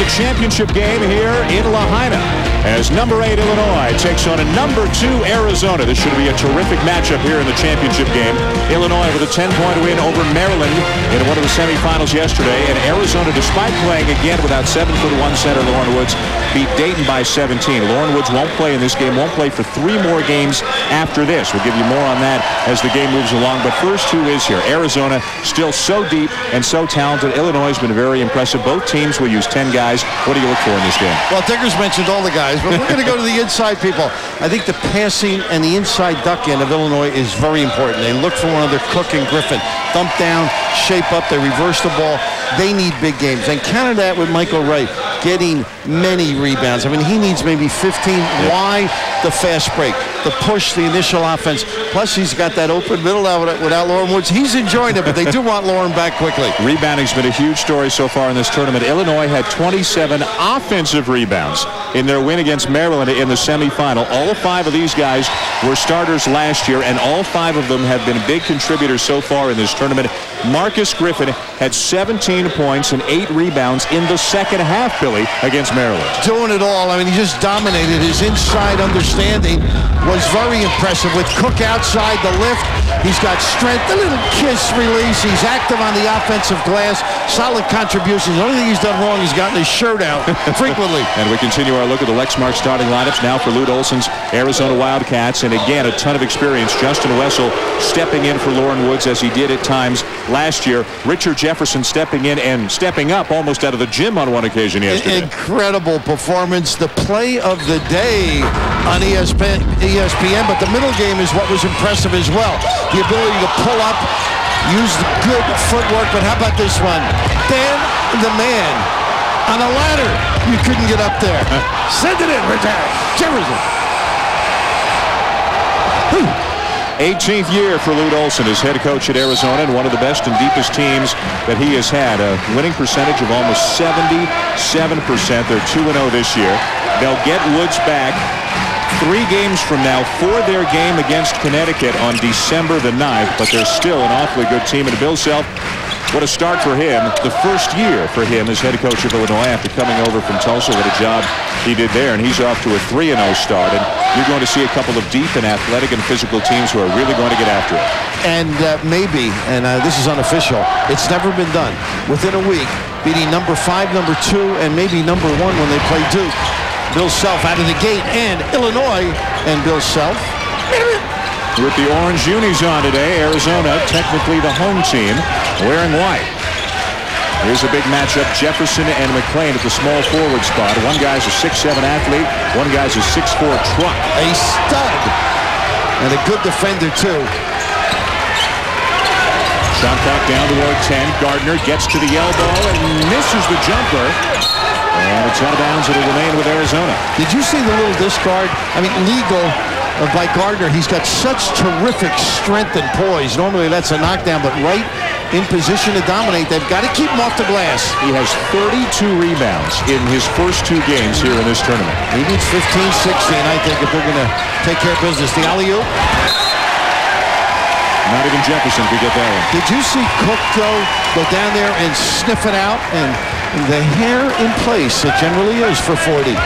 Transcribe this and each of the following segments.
the championship game here in Lahaina as number 8 Illinois takes on a number 2 Arizona. This should be a terrific matchup here in the championship game. Illinois with a 10-point win over Maryland in one of the semifinals yesterday, and Arizona, despite playing again without 7'1" center Lauren Woods, beat Dayton by 17. Lauren Woods won't play in this game, won't play for 3 more games after this. We'll give you more on that as the game moves along. But first, who is here? Arizona still so deep and so talented. Illinois has been very impressive. Both teams will use 10 guys. What do you look for in this game? Well, Diggers mentioned all the guys, but we're going to go to the inside people. I think the passing and the inside duck end of Illinois is very important. They look for one of their Cook and Griffin. Thump down, shape up, they reverse the ball. They need big games. And counter that with Michael Ray getting many rebounds. I mean, he needs maybe 15. Yeah. Why? The fast break, the push, the initial offense. Plus, he's got that open middle now without Lauren Woods. He's enjoying it, but they do want Lauren back quickly. Rebounding's been a huge story so far in this tournament. Illinois had 27 offensive rebounds in their win against Maryland in the semifinal. All 5 of these guys were starters last year, and all 5 of them have been big contributors so far in this tournament. Marcus Griffin had 17 points and 8 rebounds in the second half, Billy, against Maryland. Doing it all. I mean, he just dominated. His inside understanding was very impressive with Cook outside the lift. He's got strength, a little kiss release. He's active on the offensive glass. Solid contributions. The only thing he's done wrong is gotten his shirt out frequently. And we continue our look at the Lexmark starting lineups now for Lute Olson's Arizona Wildcats. And again, a ton of experience. Justin Wessel stepping in for Lauren Woods as he did at times last year. Richard Jefferson stepping in and stepping up almost out of the gym on one occasion yesterday. Incredible performance. The play of the day on ESPN, but the middle game is what was impressive as well. The ability to pull up, use good footwork, but how about this one? Dan the man on a ladder. You couldn't get up there. Send it in, Richard Jefferson. 18th year for Lute Olson as head coach at Arizona, and one of the best and deepest teams that he has had. A winning percentage of almost 77%. They're 2-0 this year. They'll get Woods back 3 games from now for their game against Connecticut on December the 9th, but they're still an awfully good team. And Bill Self, what a start for him. The first year for him as head coach of Illinois after coming over from Tulsa. What a job he did there, and he's off to a 3-0 start. And you're going to see a couple of deep and athletic and physical teams who are really going to get after it. And maybe, and this is unofficial, it's never been done, within a week, beating number 5, number 2, and maybe number 1 when they play Duke. Bill Self out of the gate, and Illinois, and Bill Self. With the orange unis on today, Arizona, technically the home team, wearing white. Here's a big matchup, Jefferson and McClain at the small forward spot. One guy's a 6'7" athlete, one guy's a 6'4" truck. A stud, and a good defender, too. Shot clock down toward 10. Gardner gets to the elbow and misses the jumper. And it's out of bounds. It'll remain with Arizona. Did you see the little discard? I mean, legal by Gardner. He's got such terrific strength and poise. Normally that's a knockdown, but right in position to dominate. They've got to keep him off the glass. He has 32 rebounds in his first 2 games here in this tournament. He needs 15, 16, I think, if they're going to take care of business. The alley-oop. Not even Jefferson could get that one. Did you see Cook go down there and sniff it out? And the hair in place, it generally is for 40.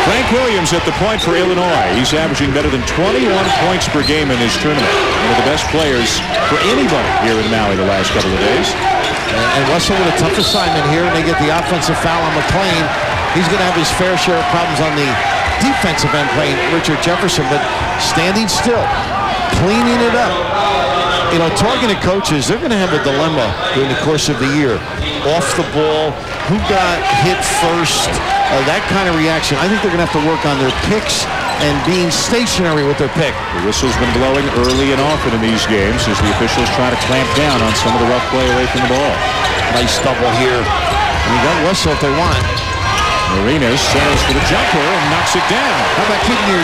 Frank Williams at the point for Illinois. He's averaging better than 21 points per game in this tournament. One of the best players for anybody here in Maui the last couple of days. And Russell with a tough assignment here, and they get the offensive foul on McClain. He's going to have his fair share of problems on the defensive end playing Richard Jefferson, but standing still, cleaning it up. You know, targeted coaches, they're going to have a dilemma during the course of the year. Off the ball, who got hit first, that kind of reaction. I think they're going to have to work on their picks and being stationary with their pick. The whistle's been blowing early and often in these games as the officials try to clamp down on some of the rough play away from the ball. Nice double here. And you got whistle if they want. Marinas settles for the jumper and knocks it down. How about keeping your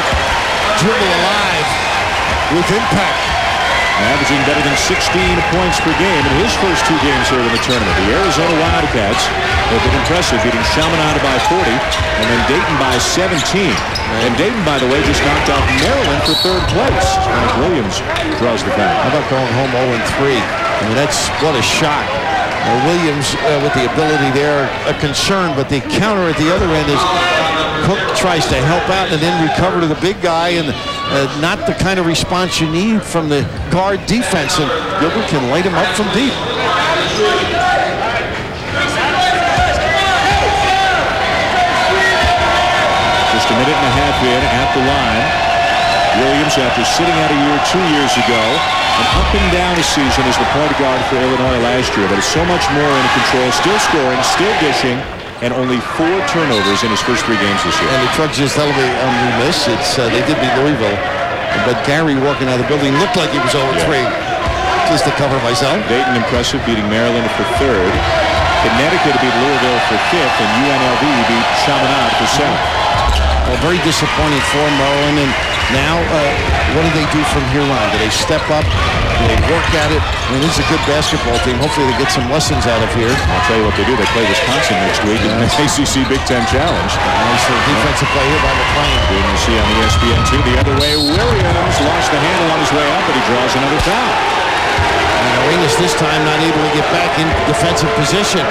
dribble alive with impact? Averaging better than 16 points per game in his first 2 games here in the tournament. The Arizona Wildcats have been impressive, beating Chaminade by 40 and then Dayton by 17. And Dayton, by the way, just knocked off Maryland for 3rd place. Frank Williams draws the count. How about going home 0-3? I mean, what a shot. Williams with the ability there, a concern, but the counter at the other end is Cook tries to help out and then recover to the big guy, and not the kind of response you need from the guard defense, and Gilbert can light him up from deep. Just a minute and a half in at the line. Williams, after sitting out a year 2 years ago, an up and down a season as the point guard for Illinois last year, but is so much more in control, still scoring, still dishing, and only 4 turnovers in his first 3 games this year. And the Trucks just elevated on remiss. They did beat Louisville, but Gary walking out of the building looked like he was 0-3. Just to cover myself. Dayton impressive, beating Maryland for 3rd. Connecticut beat Louisville for 5th, and UNLV beat Chaminade for 7th. Very disappointing for Maryland, and now what do they do from here on? Do they step up? Do they work at it? I mean, this is a good basketball team. Hopefully they get some lessons out of here. I'll tell you what they do. They play Wisconsin next week in the ACC Big Ten Challenge. Nice defensive play here by McClain. Good to see on the ESPN2. The other way, Williams lost the handle on his way up, but he draws another foul. And Arenas this time not able to get back in defensive position.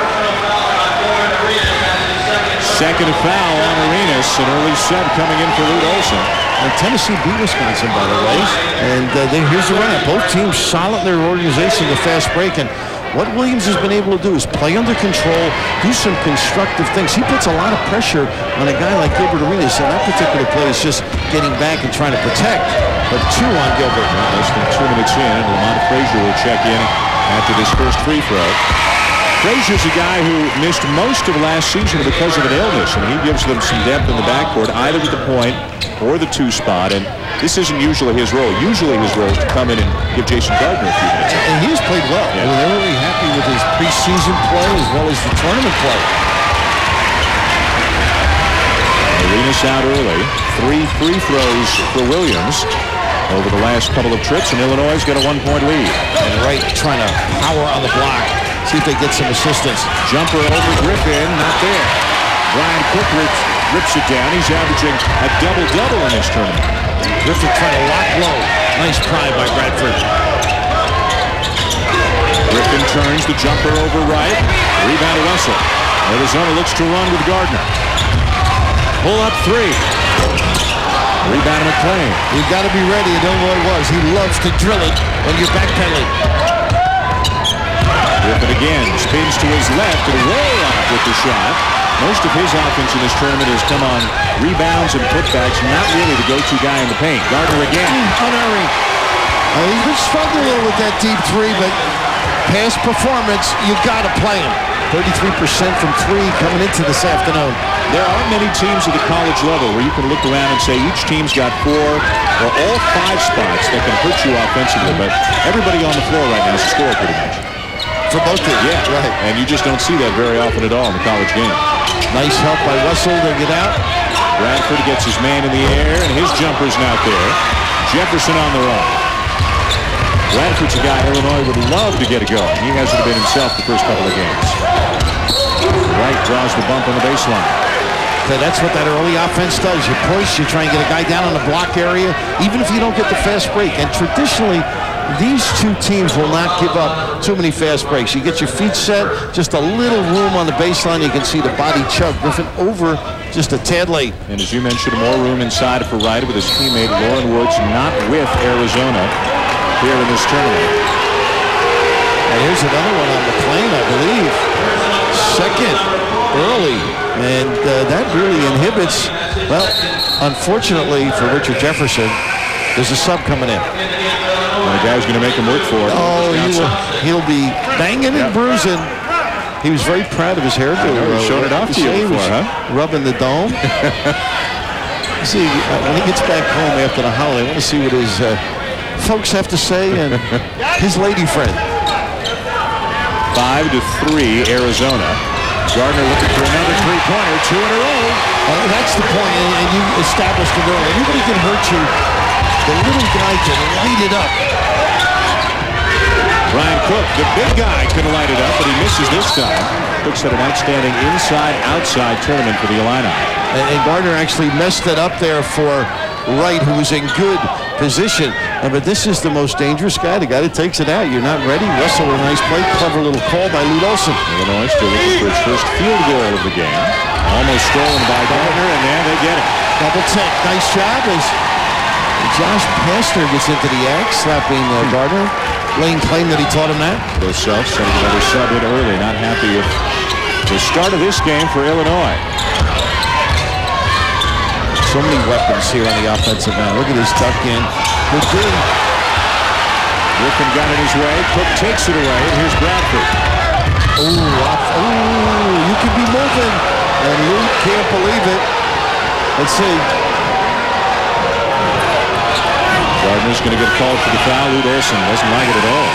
Second foul on Arenas, an early sub coming in for Lute Olson. And Tennessee beat Wisconsin, by the way. And here's the run. Both teams solid in their organization, the fast break. And what Williams has been able to do is play under control, do some constructive things. He puts a lot of pressure on a guy like Gilbert Arenas. And that particular play is just getting back and trying to protect. But 2 on Gilbert. Less than 2 minutes in, and Lamont Frazier will check in after this first free throw. Frazier's a guy who missed most of last season because of an illness, and he gives them some depth in the backcourt, either at the point or the 2 spot, and this isn't usually his role. Usually his role is to come in and give Jason Gardner a few minutes. And he's played well. Yeah. I mean, they're really happy with his preseason play as well as the tournament play. Arenas out early. 3 free throws for Williams over the last couple of trips, and Illinois has got a 1-point lead. And Wright trying to power on the block. See if they get some assistance. Jumper over Griffin, not there. Brian Cook rips it down. He's averaging a double-double in this tournament. Griffin trying to lock low. Nice pry by Bradford. Griffin turns the jumper over Wright. Rebound to Russell. Arizona looks to run with Gardner. Pull up 3. Rebound to McClain. You've got to be ready. Illinois was. He loves to drill it when you're backpedaling. Griffin again spins to his left and way off with the shot. Most of his offense in this tournament has come on rebounds and putbacks, not really the go-to guy in the paint. Gardner again. Unerring. He's been struggling a little with that deep 3, but past performance, you got to play him. 33% from 3 coming into this afternoon. There aren't many teams at the college level where you can look around and say each team's got 4 or all 5 spots that can hurt you offensively, but everybody on the floor right now is a scorer pretty much. For both teams. Yeah, right. And you just don't see that very often at all in the college game. Nice help by Russell to get out. Bradford gets his man in the air, and his jumper's not there. Jefferson on the run. Bradford's a guy Illinois would love to get a go. He hasn't been himself the first couple of games. Wright draws the bump on the baseline. So that's what that early offense does. You push, you try and get a guy down on the block area, even if you don't get the fast break. And traditionally, these 2 teams will not give up too many fast breaks. You get your feet set, just a little room on the baseline. You can see the body chug. Griffin over just a tad late. And as you mentioned, more room inside for Wright with his teammate Lauren Woods, not with Arizona here in this tournament. And here's another one on McClain, I believe. Second early. And that really inhibits, well, unfortunately for Richard Jefferson, there's a sub coming in. Well, the guy's going to make him work for it. Oh, he'll be banging and bruising. He was very proud of his hairdo. He showed it off to you before, huh? Rubbing the dome. See, when he gets back home after the holiday, I want to see what his folks have to say and his lady friend. 5-3, Arizona. Gardner looking for another 3-pointer, 2 in a row. That's the point, and you established it early. Anybody can hurt you. The little guy can light it up. Brian Cook, the big guy, can light it up, but he misses this time. Cook's had an outstanding inside-outside tournament for the Illini. And Gardner actually messed it up there for Wright, who was in good position. But this is the most dangerous guy, the guy that takes it out. You're not ready. Russell with a nice play. Clever little call by Lute Olson. Illinois still looking for its first field goal of the game. Almost stolen by Gardner, and there they get it. Double tech. Nice job as Josh Pastner gets into the act, slapping Gardner. Laying claim that he taught him that. Both Self sending another sub in early. Not happy with the start of this game for Illinois. So many weapons here on the offensive end. Look at this duck in. Griffin got in his way. Cook takes it away, and here's Bradford. You can be moving. And Luke can't believe it. Let's see. Gardner's going to get called for the foul. Lute Olson doesn't like it at all.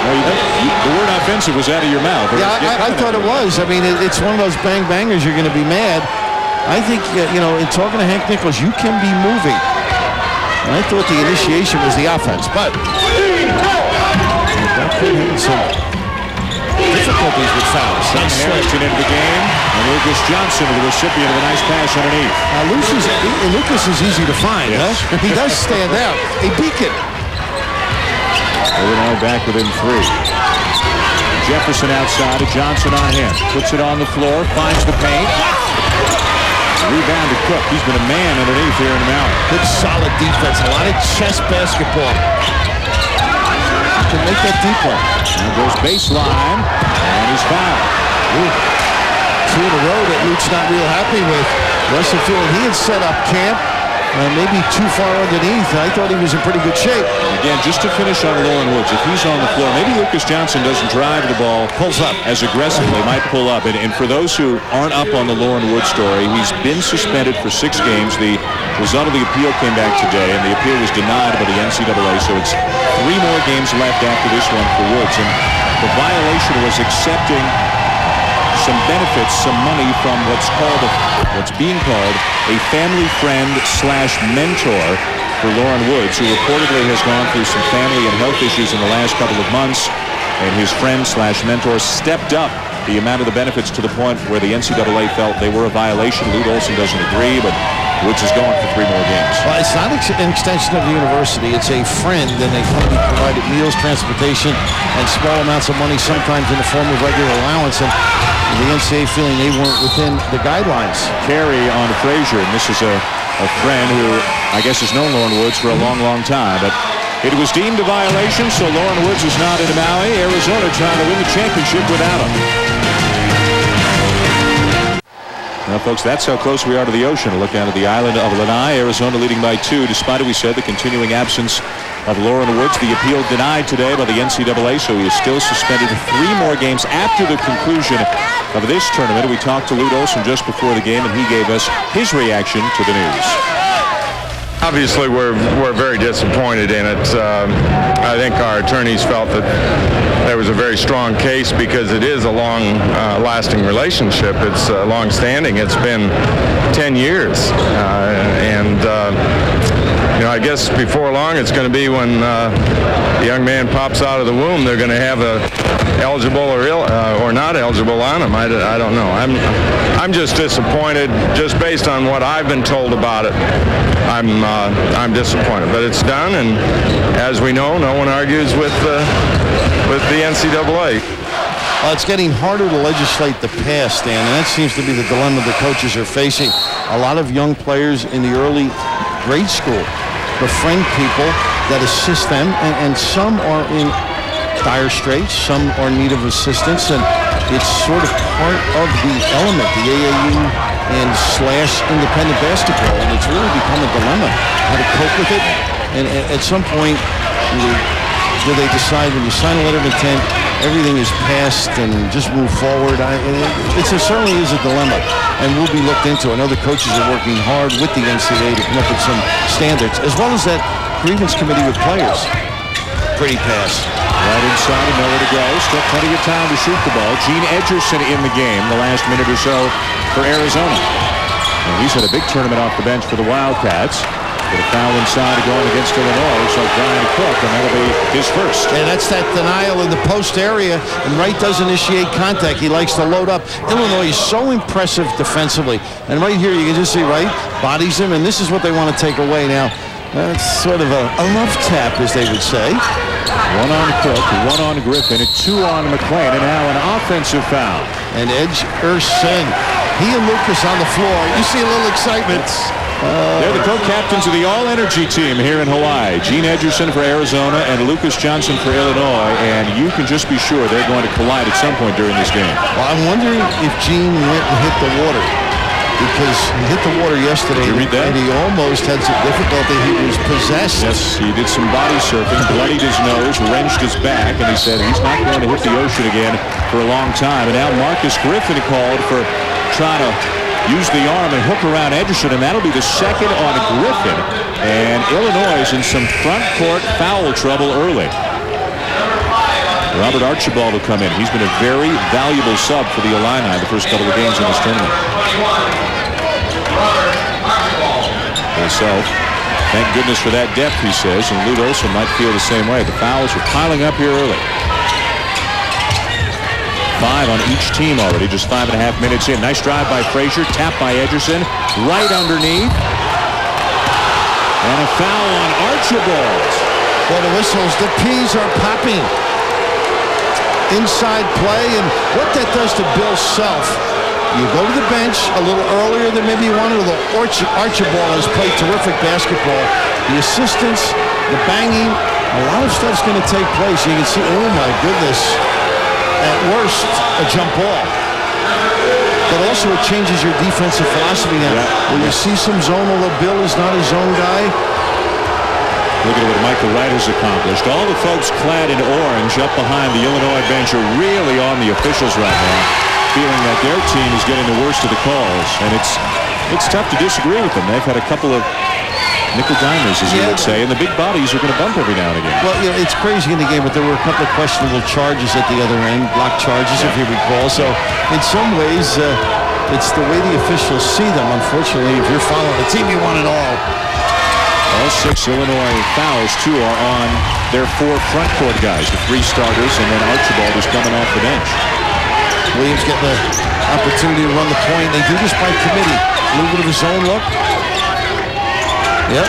The word offensive was out of your mouth. Yeah, I thought it was. I mean, it's one of those bang-bangers. You're going to be mad. I think, in talking to Hank Nichols, you can be moving. And I thought the initiation was the offense, but that could have some difficulties with fouls. Harrington into the game, and Lucas Johnson, the recipient of a nice pass underneath. Lucas is easy to find. Yes. Huh? He does stand out. A beacon. Illinois back within 3. Jefferson outside, Johnson on him. Puts it on the floor, finds the paint. Rebound to Cook. He's been a man underneath here in the Maui. Good solid defense. A lot of chest basketball. Can make that deep one. Now goes baseline, and he's fouled. 2 in a row that Luke's not real happy with. Russell feeling he had set up camp. Maybe too far underneath. I thought he was in pretty good shape. Again, just to finish on Lauren Woods, if he's on the floor, maybe Lucas Johnson doesn't drive the ball, pulls up as aggressively, might pull up. And for those who aren't up on the Lauren Woods story, he's been suspended for 6 games. The result of the appeal came back today, and the appeal was denied by the NCAA. So it's 3 more games left after this one for Woods. And the violation was accepting some benefits, some money from what's being called a family friend / mentor for Lauren Woods, who reportedly has gone through some family and health issues in the last couple of months, and his friend / mentor stepped up the amount of the benefits to the point where the NCAA felt they were a violation. Lute Olson doesn't agree, but Woods is going for 3 more games. Well, it's not an extension of the university. It's a friend, and they come to be provided meals, transportation, and small amounts of money, sometimes in the form of regular allowance. And the NCAA feeling they weren't within the guidelines. Carry on Frazier, and this is a friend who I guess has known Lauren Woods for a long, long time. But it was deemed a violation, so Lauren Woods is not in Maui. Arizona trying to win the championship without him. Now, folks, that's how close we are to the ocean. A look down at the island of Lanai. Arizona leading by 2, despite, we said, the continuing absence of Lauren Woods. The appeal denied today by the NCAA, so he is still suspended 3 more games after the conclusion of this tournament. We talked to Lute Olson just before the game, and he gave us his reaction to the news. Obviously, we're very disappointed in it. I think our attorneys felt that there was a very strong case because it is a long-lasting relationship. It's long-standing. It's been 10 years, I guess before long it's going to be when the young man pops out of the womb, they're going to have a eligible or not eligible on him. I don't know. I'm just disappointed just based on what I've been told about it. I'm disappointed, but it's done, and as we know, no one argues with the NCAA. Well, it's getting harder to legislate the past, Dan, and that seems to be the dilemma the coaches are facing. A lot of young players in the early grade school befriend people that assist them, and some are in dire straits, some are in need of assistance, and it's sort of part of the element, the AAU and / independent basketball, and it's really become a dilemma how to cope with it. And at some point, do they decide when you sign a letter of intent, everything is passed and just move forward? It certainly is a dilemma, and will be looked into. I know the coaches are working hard with the NCAA to come up with some standards, as well as that grievance committee with players. Pretty pass. Right inside and nowhere to go. Still plenty of time to shoot the ball. Gene Edgerson in the game the last minute or so for Arizona. And he's had a big tournament off the bench for the Wildcats. With a foul inside going against Illinois. Looks like Brian Cook, and that'll be his first. And that's that denial in the post area, and Wright does initiate contact. He likes to load up. Illinois is so impressive defensively. And right here, you can just see Wright bodies him, and this is what they want to take away now. That's sort of a love tap, as they would say. One on Cook, one on Griffin, and two on McLean, and now an offensive foul. And Edge Erson, he and Lucas on the floor. You see a little excitement. They're the co-captains of the all-energy team here in Hawaii. Gene Edgerson for Arizona and Lucas Johnson for Illinois, and you can just be sure they're going to collide at some point during this game. Well, I'm wondering if Gene went and hit the water, because he hit the water yesterday. Did you read that? And he almost had some difficulty. He was possessed. Yes, he did some body surfing, bloodied his nose, wrenched his back, and he said he's not going to hit the ocean again for a long time. And now Marcus Griffin called for trying to use the arm and hook around Edgerson, and that'll be the second on Griffin. And Illinois is in some front court foul trouble early. Robert Archibald will come in. He's been a very valuable sub for the Illini the first couple of games in this tournament. Himself, thank goodness for that depth, he says, and Lute Olson might feel the same way. The fouls are piling up here early. 5 on each team already, just 5.5 minutes in. Nice drive by Frazier, tapped by Edgerson, right underneath. And a foul on Archibald. Well, the whistles, the P's are popping. Inside play, and what that does to Bill Self. You go to the bench a little earlier than maybe you wanted. Archibald has played terrific basketball. The assistance, the banging, a lot of stuff's going to take place. You can see, oh my goodness. At worst, a jump ball. But also it changes your defensive philosophy now. When you see some zone, although Bill is not a zone guy. Look at what Michael Wright has accomplished. All the folks clad in orange up behind the Illinois bench are really on the officials right now, feeling that their team is getting the worst of the calls. And it's tough to disagree with them. They've had a couple of nickel dimers, as you would say, and the big bodies are going to bump every now and again. Well, you know, it's crazy in the game, but there were a couple of questionable charges at the other end, block charges, if you recall. So, in some ways, it's the way the officials see them. Unfortunately, if you're following the team, you want it all. All 6 Illinois fouls, 2 are on their 4 front court guys, the 3 starters, and then Archibald is coming off the bench. Williams getting the opportunity to run the point. They do this by committee. A little bit of a zone look. Yep.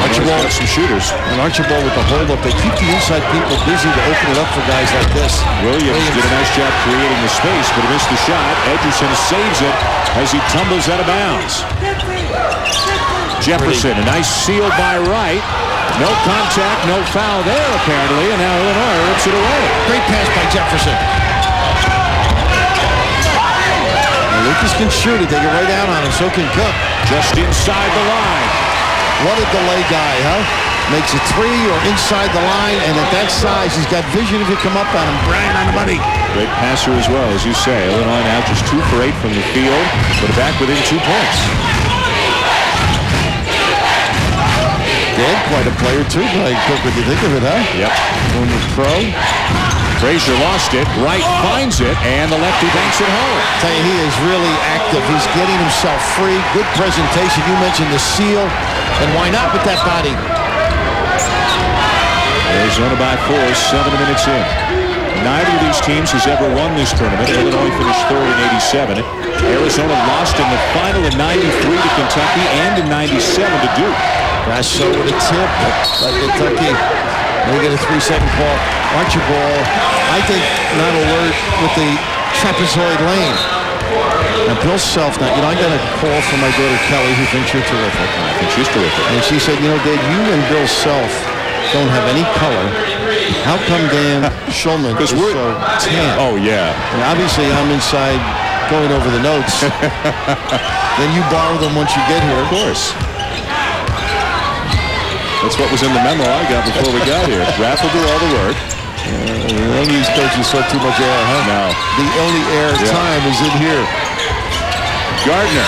Archibald got some shooters. And Archibald with the hold up. They keep the inside people busy to open it up for guys like this. Williams did a nice job creating the space, but he missed the shot. Edgerson saves it as he tumbles out of bounds. Jefferson, a nice seal by Wright. No contact, no foul there apparently, and now Illinois rips it away. Great pass by Jefferson. And Lucas can shoot it. They get right down on him. So can Cook. Just inside the line. What a delay guy, huh? Makes a 3 or inside the line, and at that size, he's got vision if you come up on him. Brian on the money. Great passer as well, as you say. Illinois now just 2 for 8 from the field, but back within 2 points. Dan, quite a player too, Brian Cook, when you think of it, huh? Yep. When the pro. Frazier lost it. Wright finds it, and the lefty banks it home. Tell you, he is really active. He's getting himself free. Good presentation. You mentioned the seal, and why not with that body? Arizona by 4, 7 minutes in. Neither of these teams has ever won this tournament. Illinois finished 3rd in '87. Arizona lost in the final in '93 to Kentucky and in '97 to Duke. Grasso with a tip by Kentucky. They get a 3-second call. Archibald, I think, not alert with the trapezoid lane. Now, Bill Self, now, I got a call from my daughter Kelly, who thinks you're terrific. I think she's terrific. And she said, Dad, you and Bill Self don't have any color. How come Dan Schulman is so tan? Oh, yeah. And obviously, I'm inside going over the notes. Then you borrow them once you get here. Of course. That's what was in the memo I got before we got here. Raph will do all the work. None of these coaches saw too much air, huh? No. The only air time is in here. Gardner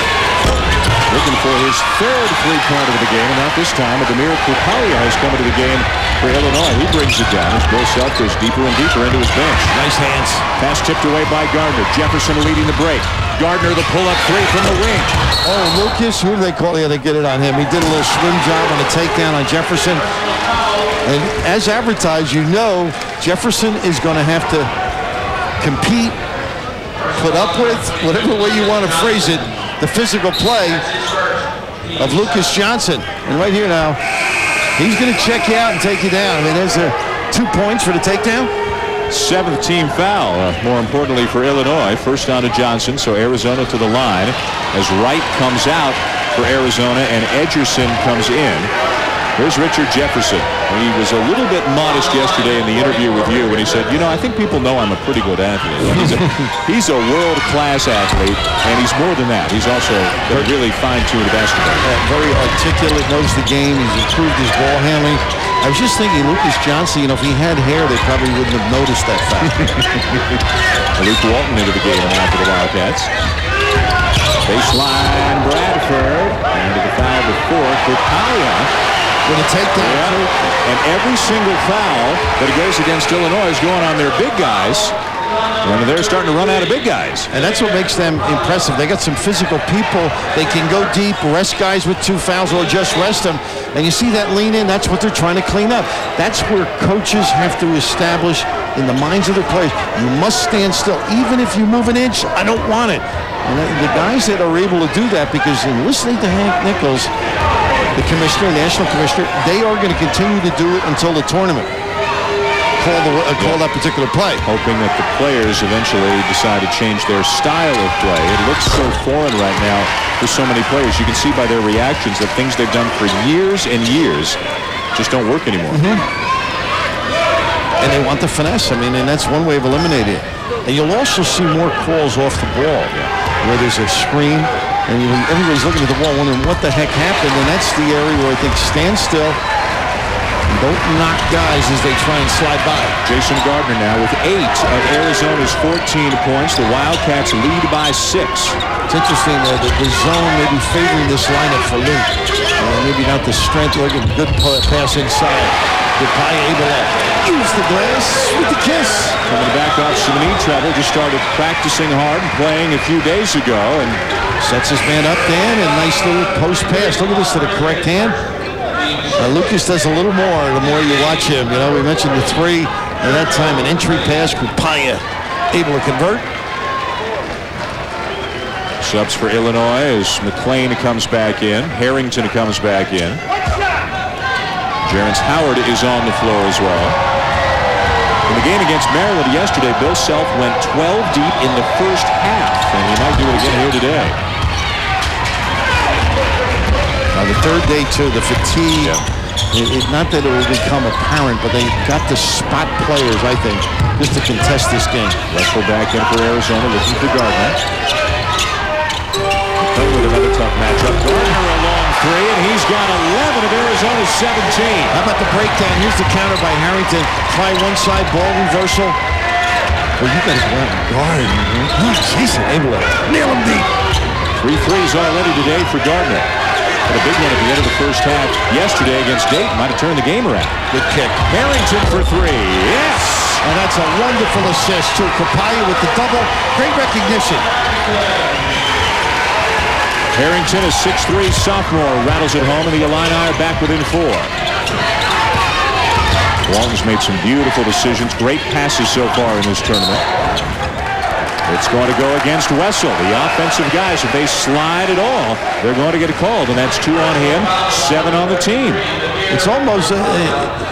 looking for his third three-pointer of the game, and not this time. Ademir Kupalia has come into the game for Illinois. He brings it down as Bill Self goes deeper and deeper into his bench. Nice hands. Pass tipped away by Gardner. Jefferson leading the break. Gardner, the pull-up three from the wing. Oh, Lucas, who do they call? Yeah, they get it on him. He did a little swim job on a takedown on Jefferson. And as advertised, you know Jefferson is going to have to compete, put up with, whatever way you want to phrase it, the physical play of Lucas Johnson. And right here now, he's going to check you out and take you down. I mean, there's 2 points for the takedown. 7th team foul, more importantly for Illinois. First down to Johnson, so Arizona to the line as Wright comes out for Arizona and Edgerson comes in. Here's Richard Jefferson. He was a little bit modest yesterday in the interview with you when he said, you know, I think people know I'm a pretty good athlete. He's a world-class athlete, and he's more than that. He's also a really fine-tuned basketball. Very articulate, knows the game. He's improved his ball handling. I was just thinking, Lucas Johnson, you know, if he had hair, they probably wouldn't have noticed that fact. Luke Walton into the game now for the Wildcats. Baseline, Bradford. And to the foul before Kupalia. With a takedown. Yeah. And every single foul that goes against Illinois is going on their big guys. And they're starting to run out of big guys. And that's what makes them impressive. They got some physical people. They can go deep, rest guys with 2 fouls, or just rest them. And you see that lean in, that's what they're trying to clean up. That's where coaches have to establish in the minds of their players. You must stand still. Even if you move an inch, I don't want it. And the guys that are able to do that, because in listening to Hank Nichols, the commissioner, national commissioner, they are going to continue to do it until the tournament. Call that particular play. Hoping that the players eventually decide to change their style of play. It looks so foreign right now for so many players. You can see by their reactions that things they've done for years and years just don't work anymore. And they want the finesse. I mean, and that's one way of eliminating it. And you'll also see more calls off the ball where there's a screen. And everybody's looking at the ball wondering what the heck happened. And that's the area where I think stand still. Don't knock guys as they try and slide by. Jason Gardner now with 8 of Arizona's 14 points. The Wildcats lead by 6. It's interesting that the zone may be favoring this lineup for Luke. Maybe not the strength. Look at good pass inside. Kupalia able to use the glass with the kiss. Coming back off some knee trouble. Just started practicing hard and playing a few days ago. And sets his man up, Dan, and nice little post pass. Look at this to the correct hand. Lucas does a little more the more you watch him. You know, we mentioned the 3, and that time an entry pass. Kupalia able to convert. Subs for Illinois as McLean comes back in. Harrington comes back in. Jerrance Howard is on the floor as well. In the game against Maryland yesterday, Bill Self went 12 deep in the first half, and he might do it again here today. Now the third day too, the fatigue, not that it will become apparent, but they got to spot players, I think, just to contest this game. Russell back in for Arizona, looking for Gardner. McLean with another tough matchup. Gardner a long 3, and he's got 11 of Arizona's 17. How about the breakdown? Here's the counter by Harrington. Try one side, ball reversal. Well, you guys went guard. Oh, Jason able to nail him deep. 3 threes already today for Gardner. And a big one at the end of the first half yesterday against Dayton. Might have turned the game around. Good kick. Harrington for 3. Yes! And that's a wonderful assist to Kupalia with the double. Great recognition. Harrington, a 6'3" sophomore, rattles it home, and the Illini are back within 4. Walton's made some beautiful decisions. Great passes so far in this tournament. It's going to go against Wessel. The offensive guys, if they slide at all, they're going to get a call, and that's 2 on him, 7 on the team. It's almost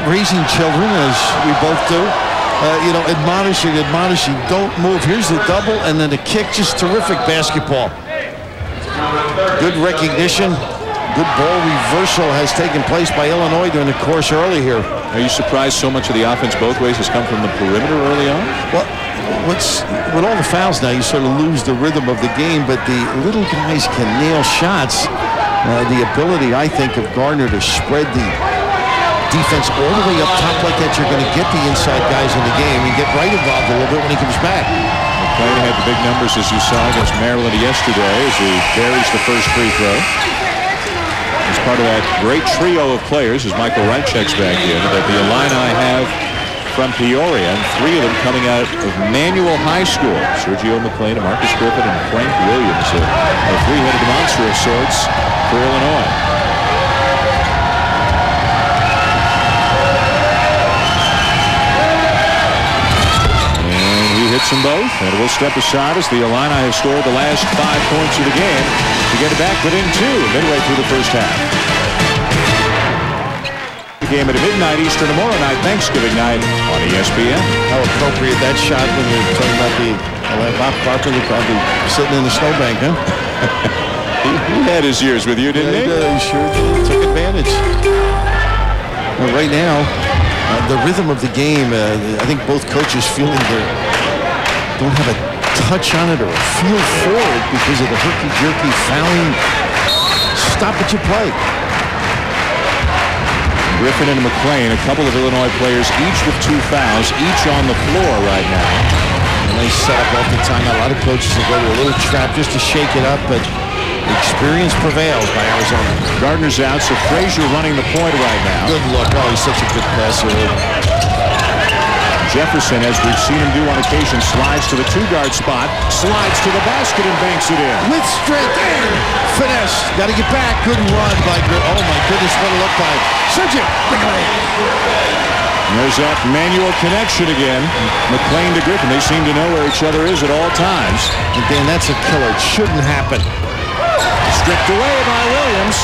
raising children, as we both do. Admonishing, don't move. Here's the double, and then the kick, just terrific basketball. Good recognition. Good ball reversal has taken place by Illinois during the course early here. Are you surprised so much of the offense both ways has come from the perimeter early on? Well, with all the fouls now, you sort of lose the rhythm of the game, but the little guys can nail shots. The ability, I think, of Gardner to spread the defense all the way up top like that, you're going to get the inside guys in the game and get right involved a little bit when he comes back. McClain had the big numbers, as you saw, against Maryland yesterday as he buries the first free throw. As part of that great trio of players, as Michael Wright checks back in, that the Illini have from Peoria, and 3 of them coming out of Manual High School. Sergio McClain, Marcus Griffin, and Frank Williams, a three-headed monster of sorts for Illinois. And he hits them both, and we'll step aside as the Illini have scored the last 5 points of the game to get it back within 2 midway through the first half. Game at midnight Eastern tomorrow night, Thanksgiving night on ESPN. How appropriate that shot when you're talking about the Bob Barkley probably sitting in the snowbank, huh? he had his years with you, didn't he? He sure did. Took advantage. Well, right now, the rhythm of the game, I think both coaches feeling they don't have a touch on it or a feel for it because of the herky-jerky fouling. Stop what you play. Griffin and McClain, a couple of Illinois players, each with 2 fouls, each on the floor right now. A nice setup off the time. A lot of coaches will go to a little trap just to shake it up, but experience prevails by Arizona. Gardner's out, so Frazier running the point right now. Good look. Oh, he's such a good passer. Jefferson, as we've seen him do on occasion, slides to the 2-guard spot, slides to the basket and banks it in. With strength and finesse. Got to get back. Good run by oh my goodness, what a look by Sergio. There's that manual connection again. McClain to Griffin. They seem to know where each other is at all times. And Dan, that's a killer. It shouldn't happen. Stripped away by Williams.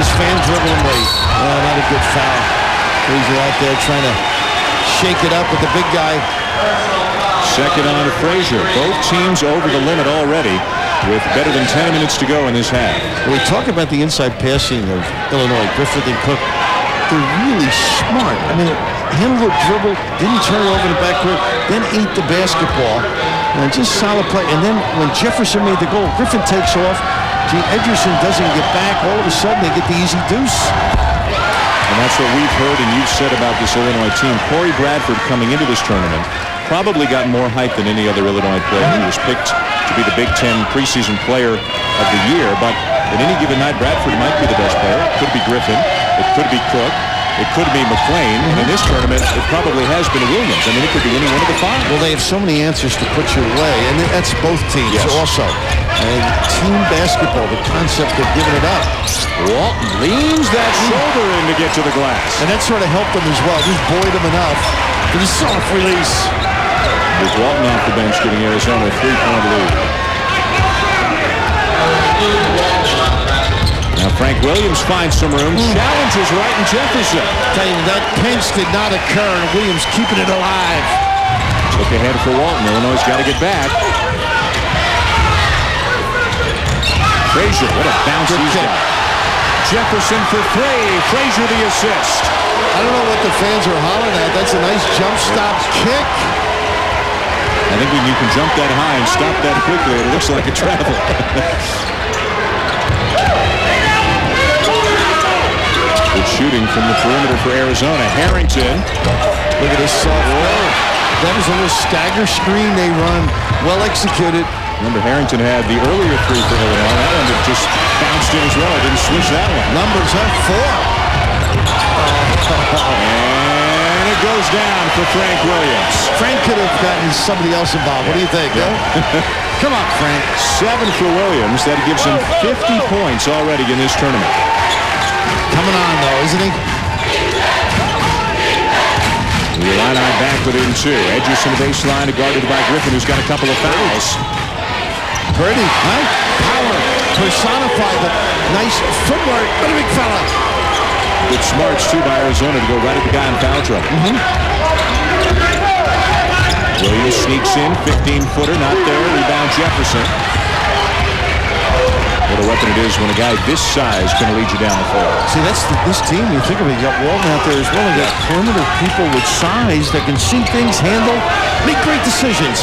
This fan dribbling late. Oh, not a good foul. Frazier out there trying to shake it up with the big guy. Second on to Frazier. Both teams over the limit already with better than 10 minutes to go in this half. When we talk about the inside passing of Illinois, Griffith and Cook, they're really smart. I mean, handled a dribble, didn't turn it over the backcourt, then ate the basketball. And just solid play. And then when Jefferson made the goal, Griffin takes off. Gee, Edgerson doesn't get back. All of a sudden, they get the easy deuce. And that's what we've heard and you've said about this Illinois team. Corey Bradford coming into this tournament probably got more hype than any other Illinois player. He was picked to be the Big Ten preseason player of the year, but at any given night, Bradford might be the best player. It could be Griffin. It could be Cook. It could be McClain. And in this tournament, it probably has been Williams. I mean, it could be any one of the 5. Well, they have so many answers to put your way, and that's both teams also. And team basketball, the concept of giving it up. Walton leans that shoulder in to get to the glass. And that sort of helped them as well. Just buoyed them enough for the soft release. With Walton off the bench giving Arizona a 3-point lead. Now Frank Williams finds some room. Challenges Wright and Jefferson. Tell you, that pinch did not occur, and Williams keeping it alive. Look ahead for Walton. Illinois got to get back. Frazier, what a bounce he's got. Jefferson for 3. Frazier the assist. I don't know what the fans are hollering at. That's a nice jump stop kick. I think when you can jump that high and stop that quickly, it looks like a travel. Good shooting from the perimeter for Arizona. Harrington. Look at this soft roll. That was a little stagger screen they run. Well executed. Remember, Harrington had the earlier 3 for Illinois. That one just bounced in as well. I didn't switch that one. Numbers have 4. And it goes down for Frank Williams. Frank could have gotten somebody else involved. What do you think? Yeah. Come on, Frank. 7 for Williams. That gives him 50 points already in this tournament. Coming on, though, isn't he? The Illini back within 2. Edgerson baseline guarded by Griffin, who's got a couple of fouls. Pretty, huh? Power personified, but nice footwork. What a big fella. Good smarts, too, by Arizona to go right at the guy in foul trouble. Williams sneaks in, 15-footer, not there. Rebound Jefferson. What a weapon it is when a guy this size can lead you down the floor. See, that's this team. You think of it, you got Walton out there as well. You got perimeter people with size that can see things, handle, make great decisions.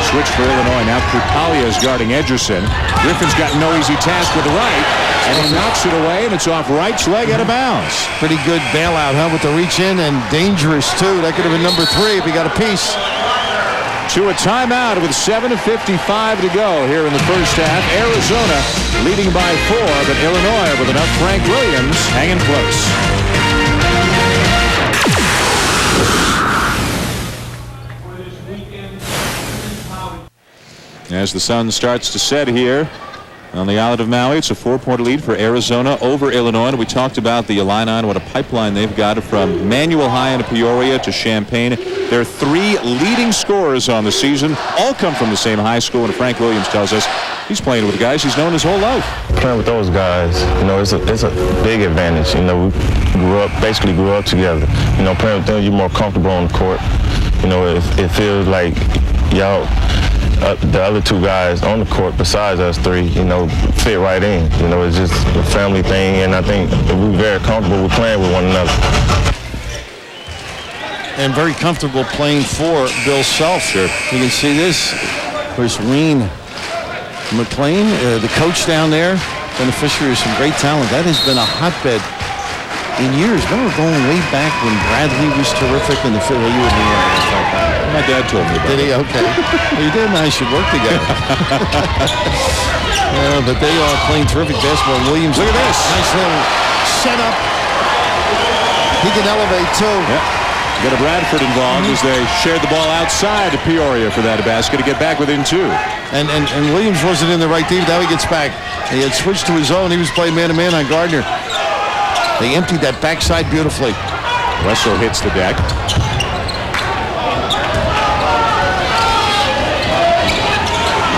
Switch for Illinois. Now Kupalia is guarding Edgerson. Griffin's got no easy task with the right. And he knocks it away, and it's off Wright's leg out of bounds. Pretty good bailout, huh, with the reach in, and dangerous, too. That could have been number 3 if he got a piece. to a timeout with 7:55 to go here in the first half. Arizona leading by 4, but Illinois with enough. Frank Williams hanging close. As the sun starts to set here on the island of Maui, it's a 4-point lead for Arizona over Illinois. We talked about the Illini and what a pipeline they've got from Manual High into Peoria to Champaign. Their 3 leading scorers on the season all come from the same high school, and Frank Williams tells us he's playing with guys he's known his whole life. Playing with those guys, you know, it's a big advantage. You know, we basically grew up together. You know, playing with them, you're more comfortable on the court. You know, it feels like y'all. The other 2 guys on the court besides us 3, you know, fit right in. You know, it's just a family thing, and I think we're very comfortable with playing with one another. And very comfortable playing for Bill Self. Sure. You can see this. There's Wayne McLean, the coach down there, beneficiary of some great talent. That has been a hotbed in years. Remember going way back when Bradley was terrific in the field. You were the My dad told me about Did he? Okay. Well, you did and I should work together. But they are playing terrific basketball. Williams. Look at this. Nice little setup. He can elevate too. Yep. Got a Bradford involved as they shared the ball outside of Peoria for that basket to get back within 2. And Williams wasn't in the right team. Now he gets back. He had switched to his own. He was playing man-to-man on Gardner. They emptied that backside beautifully. Russell hits the deck.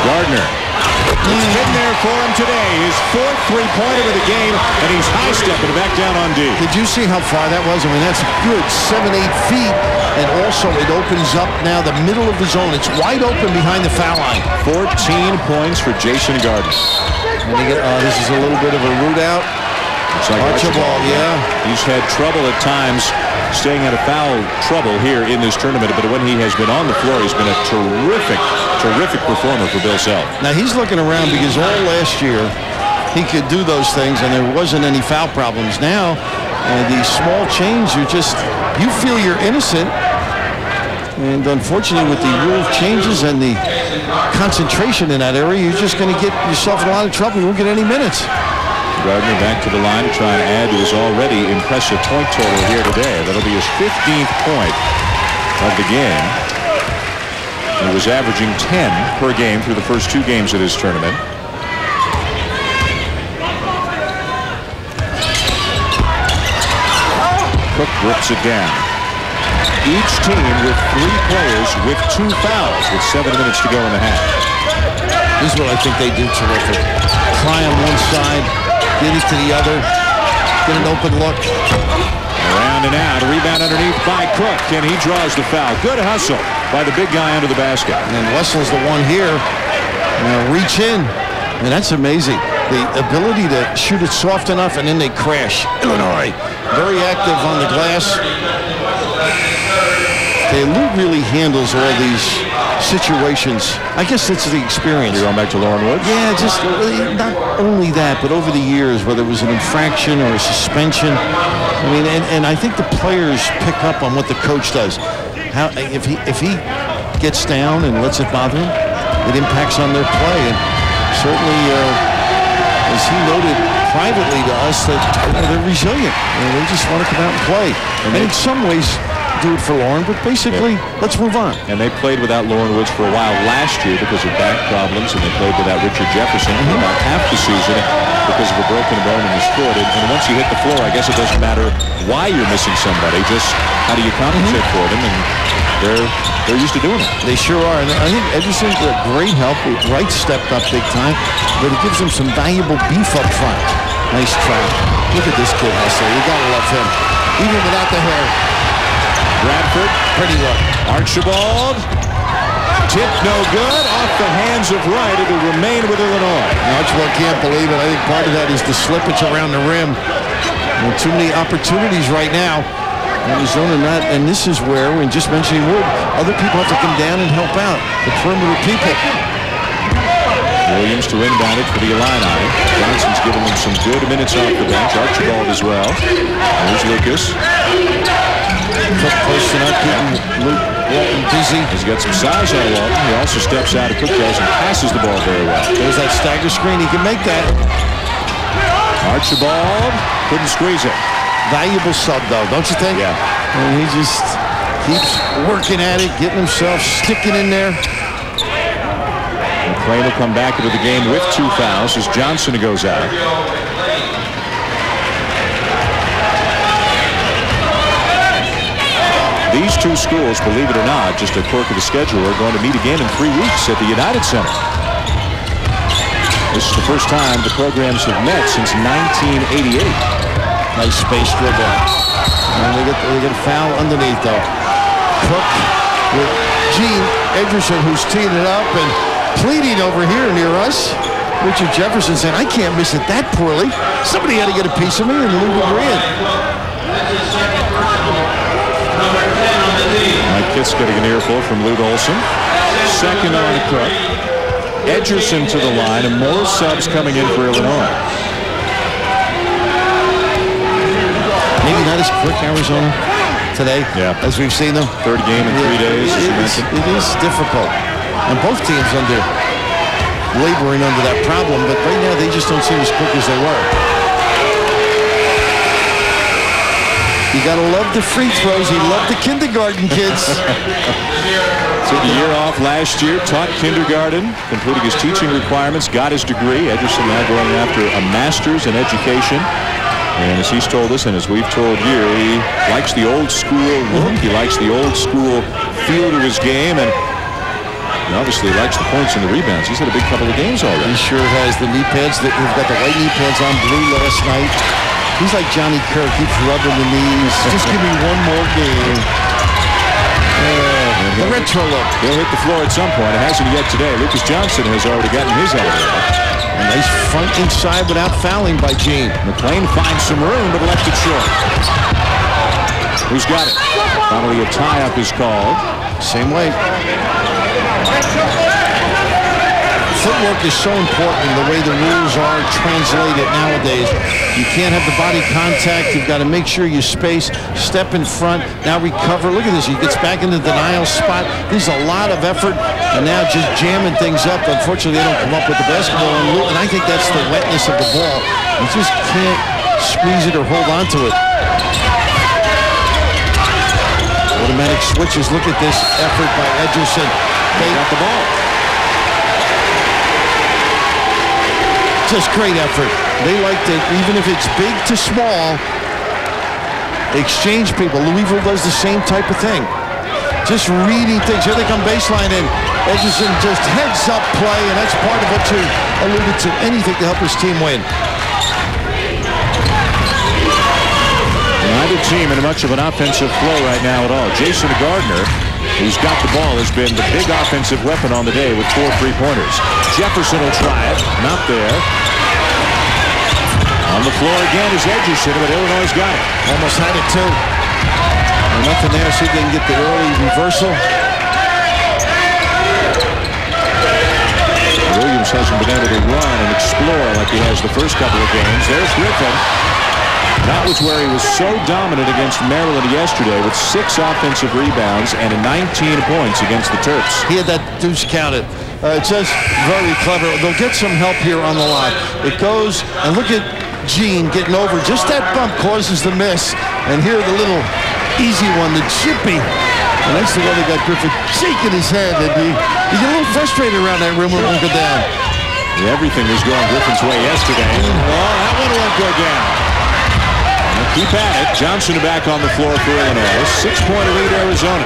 Gardner. It's been there for him today. His 4th three-pointer of the game, and he's high-stepping back down on D. Did you see how far that was? I mean, that's a good 7-8 feet. And also, it opens up now the middle of the zone. It's wide open behind the foul line. 14 points for Jason Gardner. And they get, this is a little bit of a root out. It's like Archibald, yeah. He's had trouble at times staying out of foul trouble here in this tournament, but when he has been on the floor, he's been a terrific performer for Bill Self. Now he's looking around because all last year he could do those things and there wasn't any foul problems. Now, these small change, you feel you're innocent. And unfortunately, with the rule changes and the concentration in that area, you're just going to get yourself in a lot of trouble. You won't get any minutes. Gardner back to the line to try and add to his already impressive point total here today. That'll be his 15th point of the game. He was averaging 10 per game through the first 2 games of this tournament. Cook rips it down. Each team with 3 players with 2 fouls with 7 minutes to go in the half. This is what I think they do terrific. Try on one side, get it to the other, get an open look. Around and out, a rebound underneath by Cook, and he draws the foul. Good hustle by the big guy under the basket. And Wessel's the one here. Reach in, and that's amazing. The ability to shoot it soft enough, and then they crash. Illinois, very active on the glass. Lou really handles all these situations. I guess it's the experience. You're going back to Lauren Woods? Yeah, just not only that, but over the years, whether it was an infraction or a suspension. I mean, and I think the players pick up on what the coach does. How if he gets down and lets it bother him, it impacts on their play. And certainly, as he noted privately to us, that they're resilient and they just want to come out and play. And in some ways, do it for Lauren, but basically, let's move on. And they played without Lauren Woods for a while last year because of back problems, and they played without Richard Jefferson for about half the season because of a broken bone in his foot. And once you hit the floor, I guess it doesn't matter why you're missing somebody, just how do you compensate for them, and they're used to doing it. They sure are, and I think Edgerson's a great help. Wright stepped up big time, but it gives them some valuable beef up front. Nice try. Look at this kid, Hustler. You gotta love him, even without the hair. Bradford, pretty look. Archibald, tip no good, off the hands of Wright. It'll remain with Illinois. Archibald can't believe it. I think part of that is the slippage around the rim. And too many opportunities right now. Arizona not, and this is where, when just mentioning Wood, other people have to come down and help out. The perimeter people. Williams to inbound it for the Illini. Johnson's giving them some good minutes off the bench. Archibald as well. There's Lucas. Cook posting up, getting Walton dizzy. He's got some size on Walton. He also steps out of Cooktails and passes the ball very well. There's that stagger screen. He can make that. Archibald couldn't squeeze it. Valuable sub, though, don't you think? Yeah. And he just keeps working at it, getting himself sticking in there. McClain will come back into the game with 2 fouls as Johnson goes out. These two schools, believe it or not, just a quirk of the schedule, are going to meet again in 3 weeks at the United Center. This is the first time the programs have met since 1988. Nice space dribble. And they get a foul underneath, though. Cook with Gene Edgerson, who's teeing it up and pleading over here near us. Richard Jefferson saying, I can't miss it that poorly. Somebody had to get a piece of me, and Luke agreed. Mike Kitts getting an earful from Lute Olson. Second on Cook. Edgerson to the line, and more subs coming in for Illinois. Maybe not as quick, Arizona, today, as we've seen them. Third game in 3 days, as you mentioned. It is difficult. And both teams laboring under that problem, but right now they just don't seem as quick as they were. You gotta love the free throws. You love the kindergarten kids. Took a year off last year, taught kindergarten, completing his teaching requirements, got his degree. Edgerson now going after a master's in education. And as he's told us, and as we've told you, he likes the old school look. He likes the old school feel to his game, and he obviously likes the points and the rebounds. He's had a big couple of games already. He sure has. The knee pads, he's got the white knee pads on, blue last night. He's like Johnny Kerr, keeps rubbing the knees. Just give me one more game. The retro look. He'll hit the floor at some point. It hasn't yet today. Lucas Johnson has already gotten his elevator. A nice front inside without fouling by Gene. McClain finds some room, but left it short. Who's got it? Finally, a tie-up is called. Same way. Footwork is so important, the way the rules are translated nowadays. You can't have the body contact. You've got to make sure you space, step in front, now recover. Look at this. He gets back in the denial spot. There's a lot of effort, and now just jamming things up. Unfortunately, they don't come up with the basketball, and I think that's the wetness of the ball. You just can't squeeze it or hold on to it. Automatic switches. Look at this effort by Edgerson. They got the ball. Just great effort. They like to, even if it's big to small, exchange people. Louisville does the same type of thing. Just reading things. Here they come baseline in. Edgerson just heads up play, and that's part of what you alluded to. Anything to help his team win. Neither team in much of an offensive flow right now at all. Jason Gardner, who's got the ball, has been the big offensive weapon on the day with 4 3-pointers. Jefferson will try it. Not there. On the floor again is Edgerson, but Illinois got it. Almost had it, too. And nothing there. See if they can get the early reversal. Williams hasn't been able to run and explore like he has the first couple of games. There's Griffin. That was where he was so dominant against Maryland yesterday with 6 offensive rebounds and 19 points against the Terps. He had that deuce counted. It's just very clever. They'll get some help here on the line. It goes, and look at Gene getting over. Just that bump causes the miss. And here the little easy one, the chippy. And that's the one that got Griffin shaking his head. And you get a little frustrated around that rim when it won't go down. Yeah, everything was going Griffin's way yesterday. Well, that one won't go down. Keep at it. Johnson back on the floor for Illinois. 6-point lead, Arizona.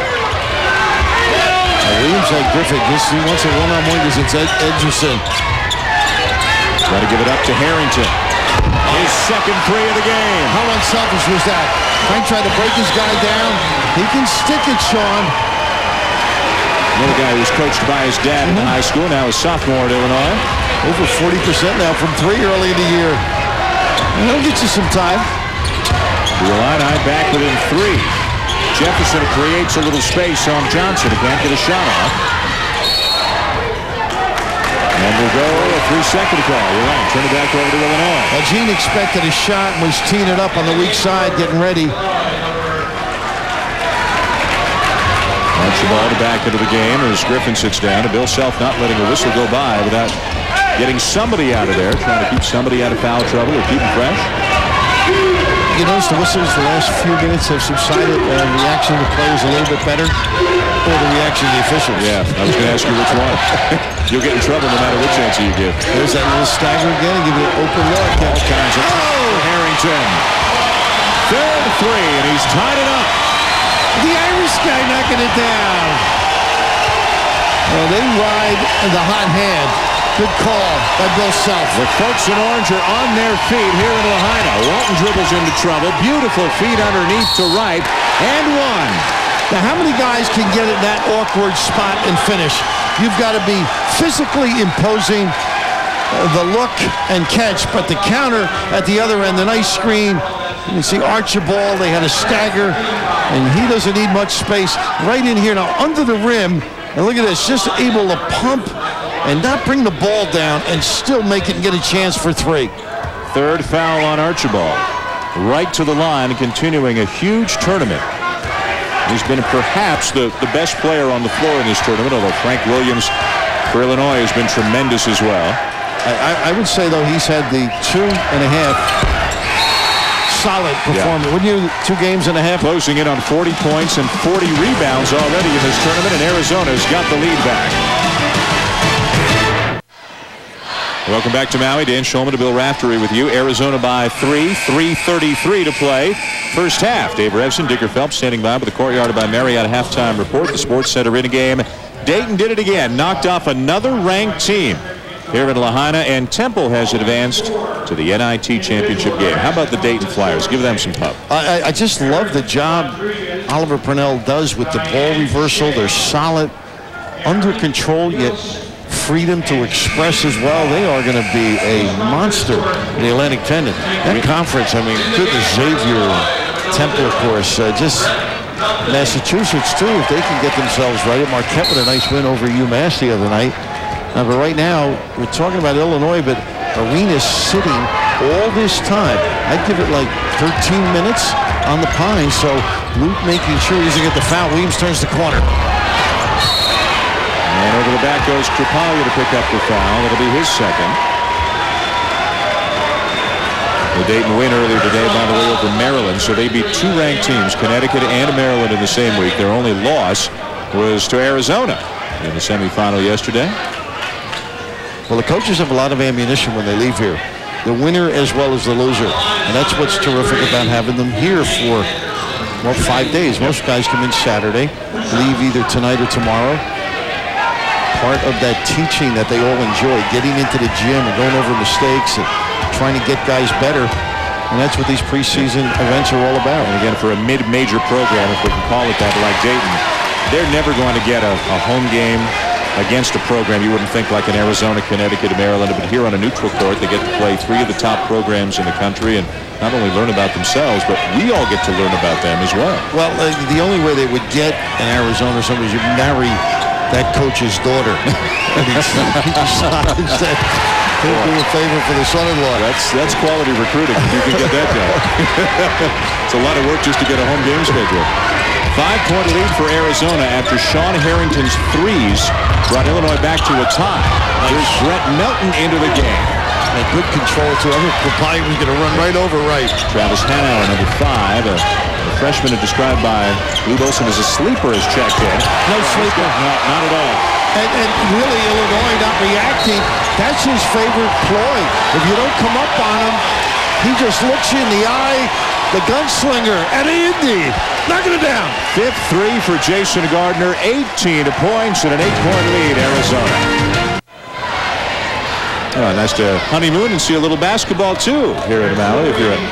Williams like Griffin. He wants a one-on-one because it's Edgerson. Got to give it up to Harrington. His second 3 of the game. How unselfish was that? Frank tried to break his guy down. He can stick it, Sean. Another guy who was coached by his dad in high school, now a sophomore at Illinois. Over 40% now from 3 early in the year. And he'll get you some time. The Illini back within 3. Jefferson creates a little space on Johnson. He can't get a shot off. And we'll go a 3-second call. You're right. Turn it back over to Illinois. Well, Gene expected a shot and was teeing it up on the weak side, getting ready. Archibald back into the game as Griffin sits down. And Bill Self not letting a whistle go by without getting somebody out of there, trying to keep somebody out of foul trouble or keep them fresh. You notice the whistles the last few minutes have subsided. Reaction of the players a little bit better, or the reaction of the officials? Yeah, I was going to ask you which one. You'll get in trouble no matter which answer you give. There's that little stagger again and give you an open look. All kinds of Harrington. Third three, and he's tied it up. The Irish guy knocking it down. Well, they ride the hot hand. Good call by Bill Self. The folks in orange are on their feet here in Lahaina. Walton dribbles into trouble. Beautiful feed underneath to right. And one. Now, how many guys can get in that awkward spot and finish? You've got to be physically imposing the look and catch, but the counter at the other end, the nice screen. You can see Archibald, they had a stagger, and he doesn't need much space right in here. Now, under the rim, and look at this, just able to pump and not bring the ball down and still make it and get a chance for three. Third foul on Archibald. Right to the line, continuing a huge tournament. He's been perhaps the best player on the floor in this tournament, although Frank Williams for Illinois has been tremendous as well. I would say, though, he's had the 2.5 solid performance. Wouldn't you? 2 games and a half? Closing in on 40 points and 40 rebounds already in this tournament, and Arizona's got the lead back. Welcome back to Maui. Dan Shulman to Bill Raftery with you. Arizona by 3:33 to play. First half. Dave Revson, Dicker Phelps standing by with the Courtyard by Marriott halftime report. The Sports Center in a game. Dayton did it again. Knocked off another ranked team here in Lahaina, and Temple has advanced to the NIT championship game. How about the Dayton Flyers? Give them some pub. I just love the job Oliver Purnell does with the ball reversal. They're solid, under control, yet freedom to express as well. They are going to be a monster in the Atlantic 10. That conference, I mean, goodness, Xavier, Temple, of course, just Massachusetts, too, if they can get themselves right. Marquette with a nice win over UMass the other night. But right now, we're talking about Illinois, but Arena's sitting all this time. I'd give it like 13 minutes on the pine, so Luke making sure he doesn't get the foul. Williams turns the corner. And over the back goes Kripalia to pick up the foul. It'll be his second. The Dayton win earlier today, by the way, over Maryland. So they beat 2 ranked teams, Connecticut and Maryland, in the same week. Their only loss was to Arizona in the semifinal yesterday. Well, the coaches have a lot of ammunition when they leave here. The winner as well as the loser. And that's what's terrific about having them here for, well, 5 days. Most guys come in Saturday, leave either tonight or tomorrow. Part of that teaching that they all enjoy, getting into the gym and going over mistakes and trying to get guys better. And that's what these preseason events are all about. And again, for a mid-major program, if we can call it that, like Dayton, they're never going to get a home game against a program you wouldn't think like in Arizona, Connecticut, and Maryland. But here on a neutral court, they get to play 3 of the top programs in the country and not only learn about themselves, but we all get to learn about them as well. Well, the only way they would get in Arizona somebody is you marry that coach's daughter. And he decides that he'll do a favor for the son-in-law. That's quality recruiting. You can get that done. It's a lot of work just to get a home game schedule. 5-point lead for Arizona after Sean Harrington's threes brought Illinois back to a tie. Here's Brett Melton into the game. And good control, too. I think Kripalia was going to run right over right. Travis Hanauer, number 5. A freshman described by Lute Olson as a sleeper, has checked in. No sleeper. No, not at all. And really, Illinois not reacting. That's his favorite ploy. If you don't come up on him, he just looks you in the eye. The gunslinger, Eddie Indy, knocking it down. 5th 3 for Jason Gardner. 18 points and an 8-point lead, Arizona. Oh, nice to honeymoon and see a little basketball, too, here in Maui, if you're an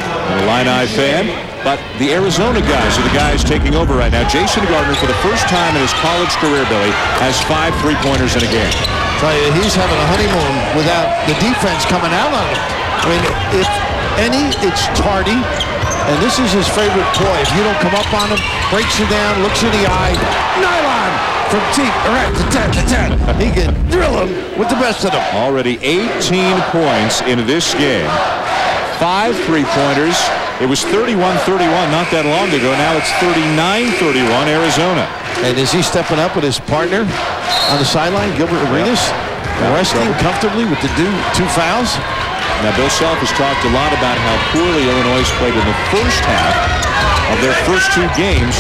Illini fan. But the Arizona guys are the guys taking over right now. Jason Gardner, for the first time in his college career, Billy, has 5 3-pointers in a game. Tell you, he's having a honeymoon without the defense coming out on him. I mean, if any, it's tardy. And this is his favorite ploy. If you don't come up on him, breaks you down, looks in the eye, nylon from deep, right to 10. He can drill him with the best of them. Already 18 points in this game. 5 3-pointers. It was 31-31 not that long ago. Now it's 39-31 Arizona. And is he stepping up with his partner on the sideline, Gilbert Arenas, resting comfortably with the two fouls? Now, Bill Self has talked a lot about how poorly Illinois played in the first half of their first 2 games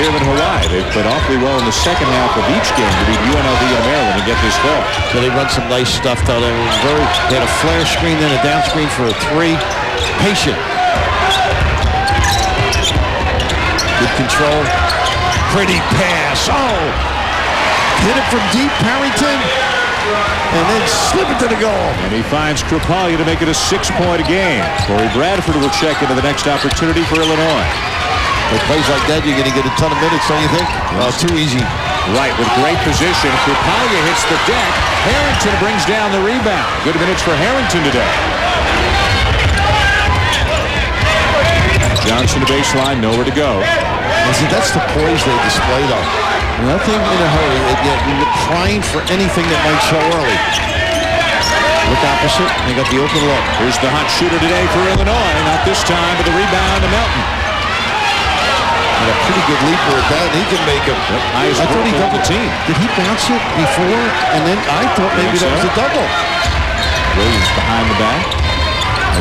here in Hawaii. They've played awfully well in the second half of each game to beat UNLV and Maryland and get this far. So they run some nice stuff though. They had a flare screen, then a down screen for a 3. Patient. Good control. Pretty pass. Oh! Hit it from deep, Harrington. And then slip it to the goal. And he finds Kripalia to make it a 6-point game. Corey Bradford will check into the next opportunity for Illinois. With plays like that, you're going to get a ton of minutes, don't you think? Well, too easy. Right, with great position. Kripalia hits the deck. Harrington brings down the rebound. Good minutes for Harrington today. Johnson to baseline, nowhere to go. See, that's the poise they display, though. Nothing in a hurry. You're trying for anything that might show early. Look opposite. They got the open look. Here's the hot shooter today for Illinois. Not this time, but the rebound to Melton. And a pretty good leaper at that. He can make him. I thought he doubled the team. Did he bounce it before? And then I thought maybe that was a double. Williams behind the back.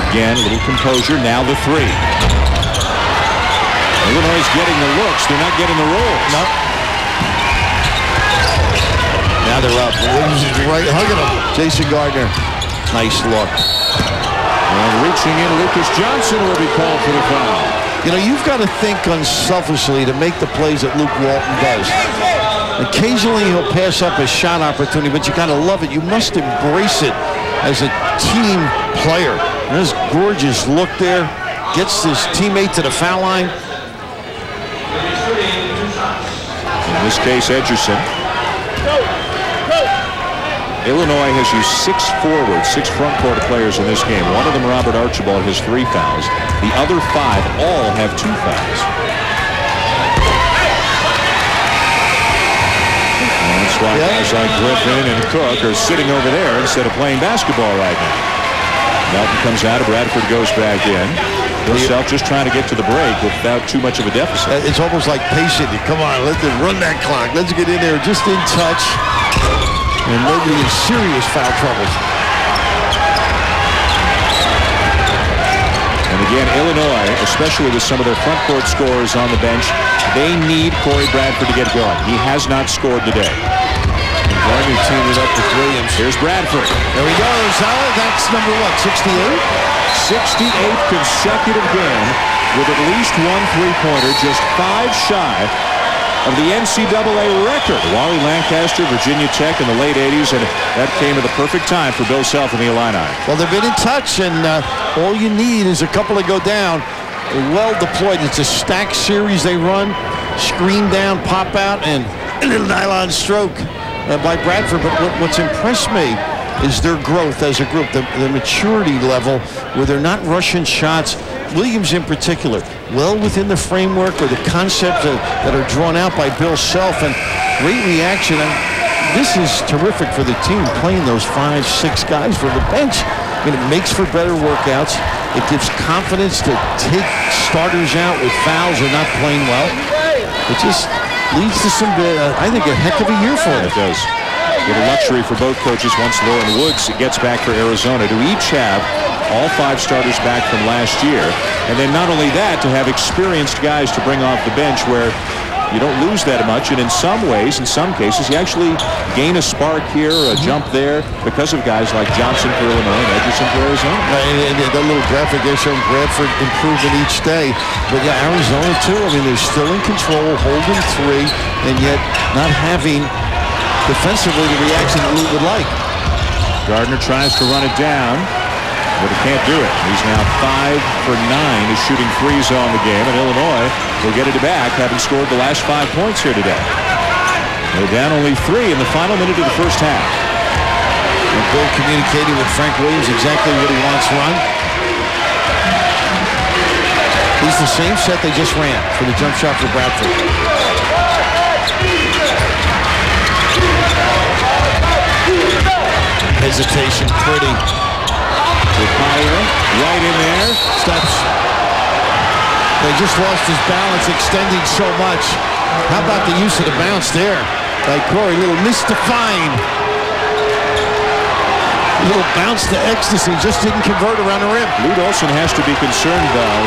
Again, a little composure. Now the 3. Illinois is getting the looks. They're not getting the rolls. Nope. Now they're up. Williams is right hugging him. Jason Gardner. Nice look. And reaching in, Lucas Johnson will be called for the foul. You know, you've got to think unselfishly to make the plays that Luke Walton does. Occasionally he'll pass up a shot opportunity, but you got to love it. You must embrace it as a team player. There's gorgeous look there. Gets his teammate to the foul line. In this case, Edgerson. Illinois has used 6 forwards, 6 front court players in this game. One of them, Robert Archibald, has 3 fouls. The other 5 all have 2 fouls. And that's why guys like Griffin and Cook are sitting over there instead of playing basketball right now. Melton comes out, Bradford goes back in. Himself just trying to get to the break without too much of a deficit. It's almost like patient. Come on, let's run that clock. Let's get in there just in touch. And nobody in serious foul trouble. And again, Illinois, especially with some of their front court scorers on the bench, they need Corey Bradford to get going. He has not scored today. And Gardner teamed it up with Williams. Here's Bradford. There he goes. That's number what, 68? 68th consecutive game with at least 1 3-pointer, just 5 shy of the NCAA record. Wally Lancaster, Virginia Tech in the late 80s, and that came at the perfect time for Bill Self and the Illini. Well, they've been in touch, and all you need is a couple to go down. Well deployed. It's a stack series they run. Screen down, pop out, and a little nylon stroke by Bradford. But what's impressed me is their growth as a group, the maturity level where they're not rushing shots. Williams in particular, well within the framework or the concepts that are drawn out by Bill Self, and great reaction. And this is terrific for the team, playing those 5, 6 guys for the bench. I mean, it makes for better workouts. It gives confidence to take starters out with fouls or not playing well. It just leads to some, I think, a heck of a year for them. It does. Get a luxury for both coaches once Lauren Woods gets back for Arizona to each have all 5 starters back from last year. And then not only that, to have experienced guys to bring off the bench where you don't lose that much. And in some ways, in some cases, you actually gain a spark here, a jump there because of guys like Johnson for Illinois and Edgerson for Arizona. And that little graphic there showing Bradford improving each day. But yeah, Arizona too. I mean, they're still in control, holding 3, and yet not having defensively the reaction that Lou would like. Gardner tries to run it down, but he can't do it. He's now 5 for 9. He's shooting threes on the game, and Illinois will get it back, having scored the last 5 points here today. They're down only 3 in the final minute of the first half. And Bill communicating with Frank Williams exactly what he wants run. He's the same set they just ran for the jump shot for Bradford. Hesitation, pretty. Right in there. Steps. They just lost his balance, extending so much. How about the use of the bounce there by Corey? A little mystifying. A little bounce to ecstasy, just didn't convert around the rim. Lute Olson has to be concerned, though,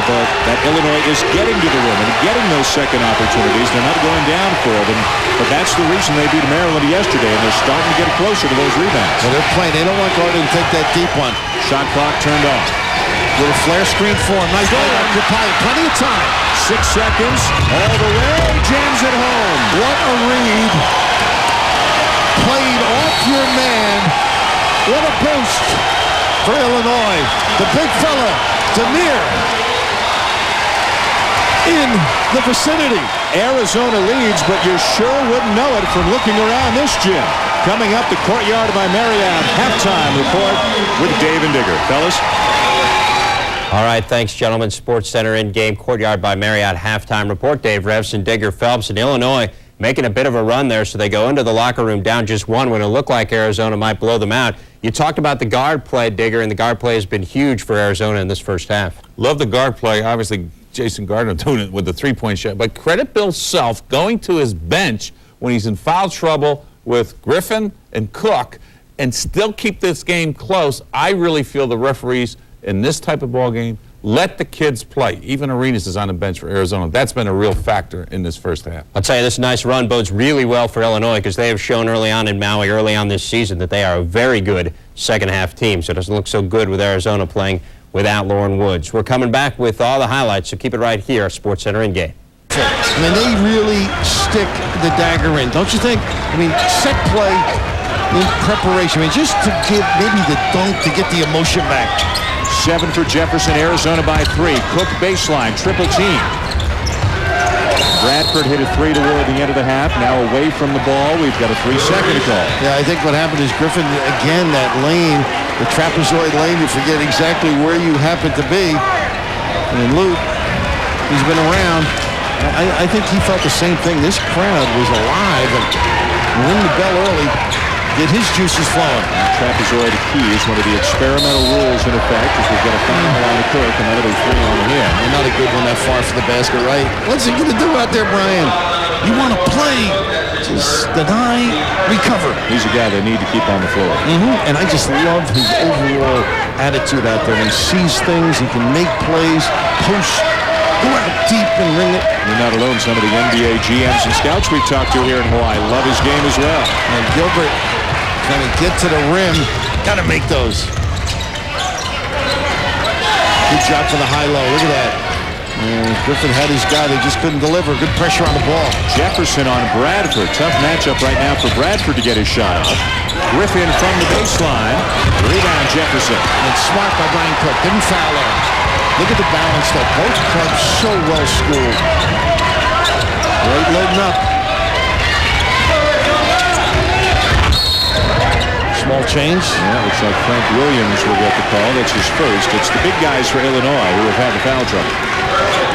that Illinois is getting to the rim and getting those second opportunities. They're not going down for them, but that's the reason they beat Maryland yesterday, and they're starting to get closer to those rebounds. Well, they're playing. They don't want Gordon to take that deep one. Shot clock turned off. Little flare screen for him. Nice ball. Plenty of time. 6 seconds. All the way. Jams it home. What a read. Played off your man. What a post for Illinois. The big fella, Demir, in the vicinity. Arizona leads, but you sure wouldn't know it from looking around this gym. Coming up, the Courtyard by Marriott halftime report with Dave and Digger. Fellas? All right, thanks, gentlemen. Sports Center in-game Courtyard by Marriott halftime report. Dave Revson, Digger Phelps, and Illinois making a bit of a run there, so they go into the locker room down just one when it looked like Arizona might blow them out. You talked about the guard play, Digger, and the guard play has been huge for Arizona in this first half. Love the guard play. Obviously, Jason Gardner doing it with the three-point shot. But credit Bill Self going to his bench when he's in foul trouble with Griffin and Cook and still keep this game close. I really feel the referees in this type of ball game let the kids play. Even Arenas is on the bench for Arizona. That's been a real factor in this first half. I'll tell you, this nice run bodes really well for Illinois because they have shown early on in Maui, early on this season, that they are a very good second-half team. So it doesn't look so good with Arizona playing without Lauren Woods. We're coming back with all the highlights, so keep it right here, Sports Center in-game. I mean, they really stick the dagger in, don't you think? I mean, set play in preparation. I mean, just to give maybe the dunk to get the emotion back. 7 for Jefferson, Arizona by 3. Cook baseline, triple team. Bradford hit a 3 toward the end of the half. Now away from the ball. We've got a 3-second call. Yeah, I think what happened is Griffin, again, that lane, the trapezoid lane, you forget exactly where you happen to be. And Lute, he's been around. I think he felt the same thing. This crowd was alive and ring the bell early. Get his juices flowing. Trapezoid key is one of the experimental rules in effect, as we've got a foul on the Cook, and another 3 on him. And not a good one that far for the basket, right? What's he going to do out there, Brian? You want to play. Just deny, recover. He's a guy they need to keep on the floor. And I just love his overall attitude out there. He sees things, he can make plays, post, go out deep and ring it. You're not alone. Some of the NBA GMs and scouts we've talked to here in Hawaii love his game as well. And Gilbert kind of get to the rim. Got to make those. Good job for the high-low. Look at that. And Griffin had his guy. They just couldn't deliver. Good pressure on the ball. Jefferson on Bradford. Tough matchup right now for Bradford to get his shot off. Griffin from the baseline. Rebound Jefferson. And smart by Brian Cook. Didn't foul her. Look at the balance, though. Both clubs so well schooled. Right loading up. Small change. Yeah, looks like Frank Williams will get the call. That's his first. It's the big guys for Illinois who have had the foul trouble.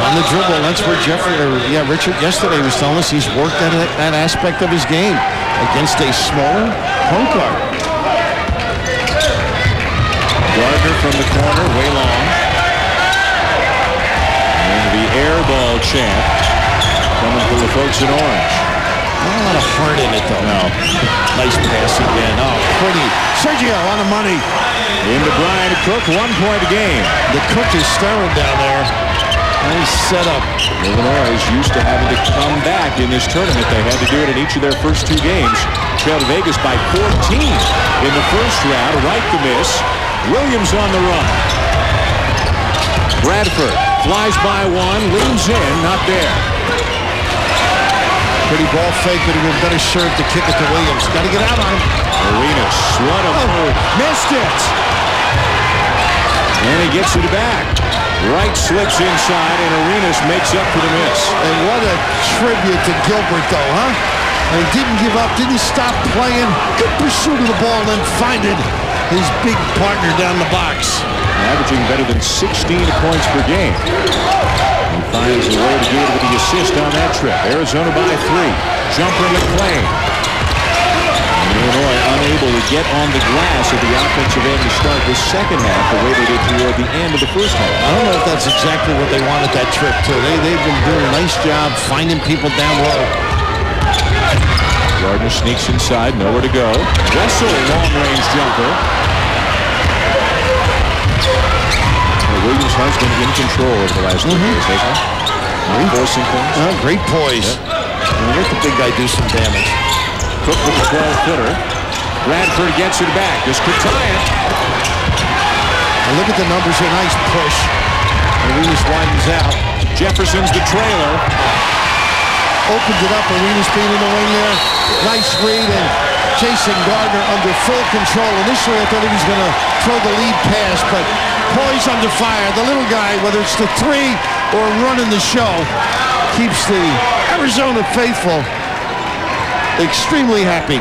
On the dribble, that's where Richard yesterday was telling us he's worked at that aspect of his game against a smaller point guard. Gardner from the corner, way long. And the air ball champ coming from the folks in orange. Not a lot of heart in it, though. No. Nice pass again. Oh, pretty. Sergio on the money. Into Brian Cook, 1 point a game. The Cook is stirring down there. Nice setup. Illinois is used to having to come back in this tournament. They had to do it in each of their first 2 games. Trailed Vegas by 14 in the first round. Right to miss. Williams on the run. Bradford flies by 1, leans in, not there. Pretty ball fake, but he would better serve to kick it to Williams. Got to get out on him. Arenas, what a move. Missed it. And he gets it back. Wright slips inside, and Arenas makes up for the miss. And what a tribute to Gilbert, though, huh? And he didn't give up, didn't stop playing. Good pursuit of the ball, and then finding his big partner down the box. Averaging better than 16 points per game. He finds a way to do it with the assist on that trip. Arizona by 3. Jumper McClain. And Illinois unable to get on the glass at the offensive end to start the second half the way they did toward the end of the first half. I don't know if that's exactly what they wanted that trip to. They've been doing a nice job finding people down low. Gardner sneaks inside, nowhere to go. Wessel, long-range jumper. Williams has been in control over the last 2 years, hasn't he? Forcing things. Great poise. Let the big guy do some damage. Cook with the 12-footer. Bradford gets it back. This could tie it. And look at the numbers here. Nice push. Arenas widens out. Jefferson's the trailer. Opens it up. Arenas being in the wing there. Nice read, and Jason Gardner under full control. Initially, I thought he was going to throw the lead pass, but poised under fire. The little guy, whether it's the three or running the show, keeps the Arizona faithful extremely happy.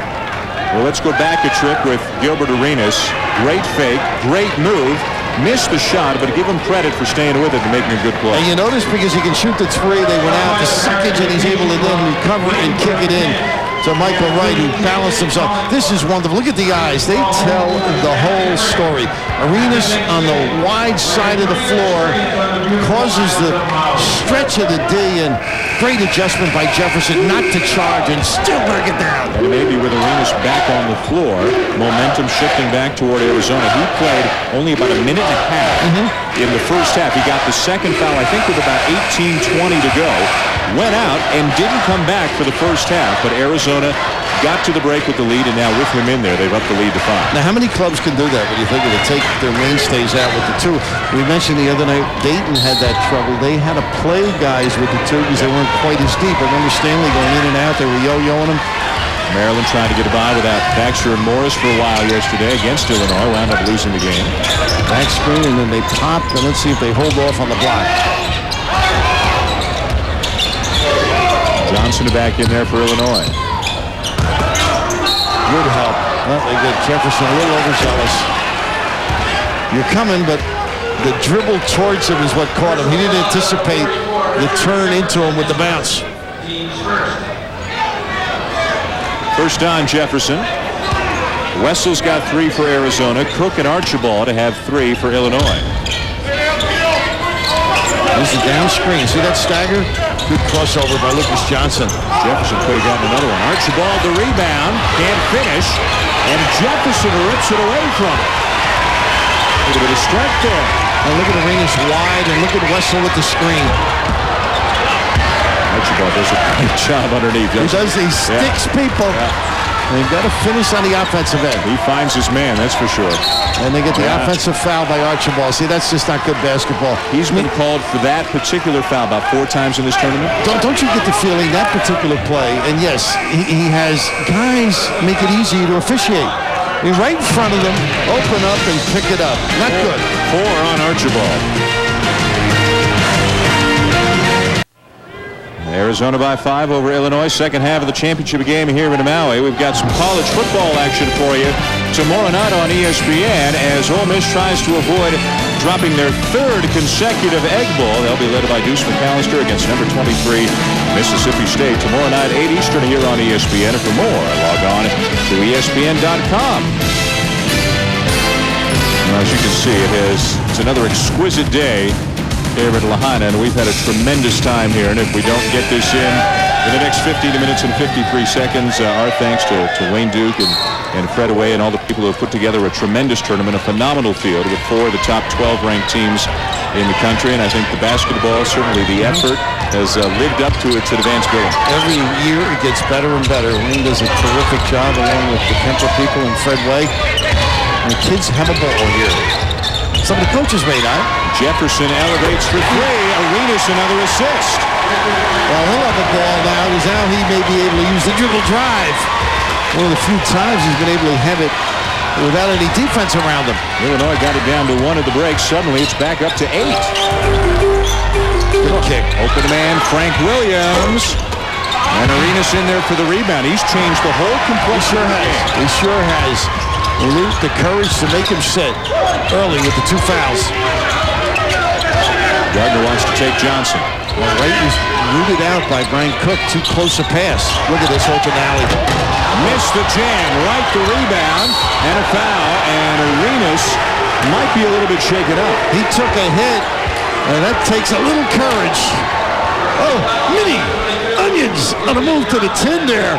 Well, let's go back a trip with Gilbert Arenas. Great fake, great move. Missed the shot, but give him credit for staying with it and making a good play. And you notice because he can shoot the three, they went out the suckage, and he's able to then recover and kick it in to Michael Wright, who balanced himself. This is wonderful. Look at the eyes. They tell the whole story. Arenas on the wide side of the floor causes the stretch of the D, and great adjustment by Jefferson not to charge and still break it down. And maybe with Arenas back on the floor, momentum shifting back toward Arizona. He played only about a minute and a half in the first half. He got the second foul, I think, with about 18:20 to go. Went out and didn't come back for the first half, but Arizona got to the break with the lead, and now with him in there, they've upped the lead to 5. Now, how many clubs can do that when you think of it? Take their mainstays out with the two. We mentioned the other night, Dayton had that trouble. They had to play guys with the two because they weren't quite as deep. I remember Stanley going in and out. They were yo-yoing them. Maryland trying to get by without Baxter and Morris for a while yesterday against Illinois. Wound up losing the game. Back screen, and then they popped, and let's see if they hold off on the block. Johnson back in there for Illinois. Good help. Well, they get Jefferson a little overzealous. You're coming, but the dribble towards him is what caught him. He didn't anticipate the turn into him with the bounce. First down, Jefferson. Wessel's got 3 for Arizona. Cook and Archibald to have 3 for Illinois. This is down screen. See that stagger? Good crossover by Lucas Johnson. Jefferson could have gotten another one. Archibald the rebound. Can't finish. And Jefferson rips it away from him. A little bit of strength there. And look at Arenas wide, and look at Wessel with the screen. Archibald does a great job underneath. He does. He sticks people. And they've got to finish on the offensive end. He finds his man, that's for sure. And they get the offensive foul by Archibald. See, that's just not good basketball. He's been called for that particular foul about 4 times in this tournament. Don't you get the feeling that particular play, and yes, he has guys make it easy to officiate. He's right in front of them, open up and pick it up. Not good. 4 on Archibald. Arizona by 5 over Illinois. Second half of the championship game here in Maui. We've got some college football action for you tomorrow night on ESPN as Ole Miss tries to avoid dropping their 3rd consecutive Egg Bowl. They'll be led by Deuce McAllister against number 23 Mississippi State tomorrow night 8 Eastern here on ESPN. And for more, log on to ESPN.com. As you can see, it's another exquisite day here at Lahaina, and we've had a tremendous time here. And if we don't get this in the next 15 minutes and 53 seconds, our thanks to Wayne Duke and Fred Away and all the people who have put together a tremendous tournament, a phenomenal field with 4 of the top 12 ranked teams in the country. And I think the basketball, certainly the effort, has lived up to its advanced billing. Every year it gets better and better. Wayne does a terrific job along with the Kemper people and Fred Way. And the kids have a ball here. Some of the coaches made out. Jefferson elevates for 3. Arenas another assist. Well, he'll have a ball now because now he may be able to use the dribble drive. One of the few times he's been able to have it without any defense around him. Illinois got it down to 1 at the break. Suddenly it's back up to 8. Good kick. Open man, Frank Williams. And Arenas in there for the rebound. He's changed the whole complexion. He sure has. The courage to make him sit early with the 2 fouls. Gardner wants to take Johnson. Well, Wright was rooted out by Brian Cook. Too close a pass. Look at this open alley. Missed the jam, right the rebound, and a foul, and Arenas might be a little bit shaken up. He took a hit, and that takes a little courage. Oh, mini onions on a move to the 10 there.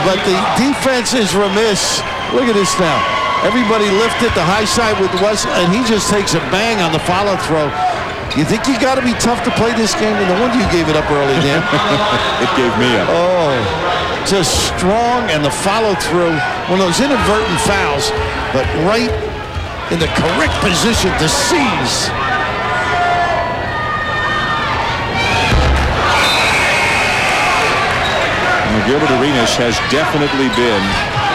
But the defense is remiss. Look at this now. Everybody lifted the high side with West, and he just takes a bang on the follow throw. You think you got to be tough to play this game? And no wonder you gave it up early, Dan. It gave me up. Oh, just strong, and the follow through. One of those inadvertent fouls, but right in the correct position to seize. Gilbert Arenas has definitely been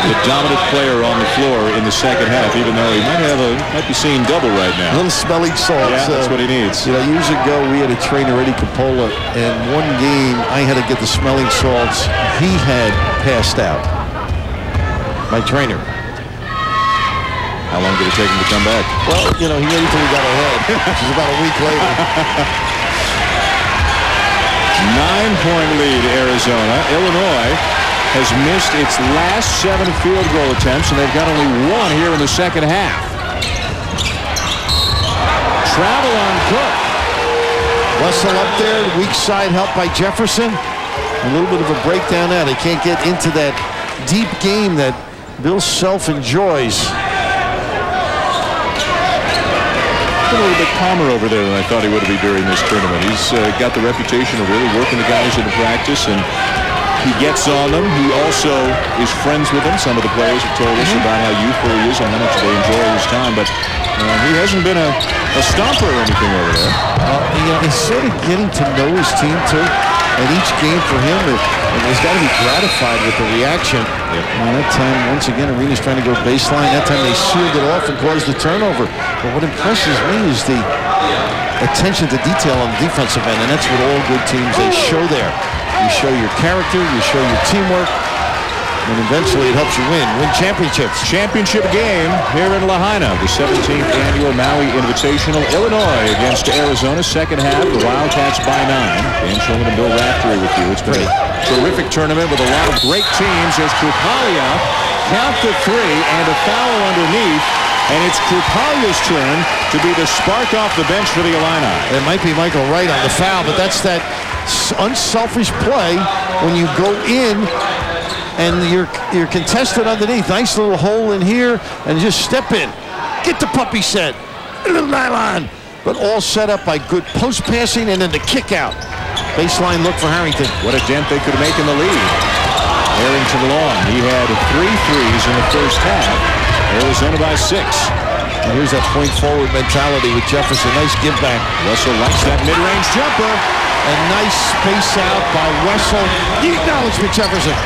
the dominant player on the floor in the second half, even though he might be seeing double right now. A little smelling salts. Yeah, that's what he needs. You know, years ago we had a trainer, Eddie Capola, and one game I had to get the smelling salts. He had passed out. My trainer. How long did it take him to come back? Well, you know, he waited until we got ahead, which is about a week later. 9-point lead, Arizona. Illinois has missed its last 7 field goal attempts, and they've got only 1 here in the second half. Travel on Cook. Russell up there, weak side help by Jefferson. A little bit of a breakdown there. They can't get into that deep game that Bill Self enjoys. A little bit calmer over there than I thought he would be during this tournament. He's got the reputation of really working the guys into practice, and he gets on them. He also is friends with them. Some of the players have told us about how youthful he is and how much they enjoy his time, but he hasn't been a stomper or anything over there. You know, he's sort of getting to know his team, too. And each game for him, he's got to be gratified with the reaction. And that time, once again, Arenas trying to go baseline. That time they sealed it off and caused the turnover. But what impresses me is the attention to detail on the defensive end, and that's what all good teams, they show there. You show your character, you show your teamwork, and eventually it helps you win championships. Championship game here in Lahaina, the 17th annual Maui Invitational. Illinois against Arizona, second half, the Wildcats by 9. Dan Shulman and Bill Raftery with you. It's been a terrific tournament with a lot of great teams. There's Krupalia, count to 3, and a foul underneath. And it's Krupalia's turn to be the spark off the bench for the Illini. It might be Michael Wright on the foul, but that's that unselfish play when you go in and you're contested underneath. Nice little hole in here, and just step in. Get the puppy set. A little nylon. But all set up by good post passing and then the kick out. Baseline look for Harrington. What a dent they could make in the lead. Harrington long. He had 3 threes in the first half. Arizona by 6. And here's that point forward mentality with Jefferson. Nice give back. Russell likes that mid-range jumper. A nice space out by Wessel. The acknowledgement, Jefferson.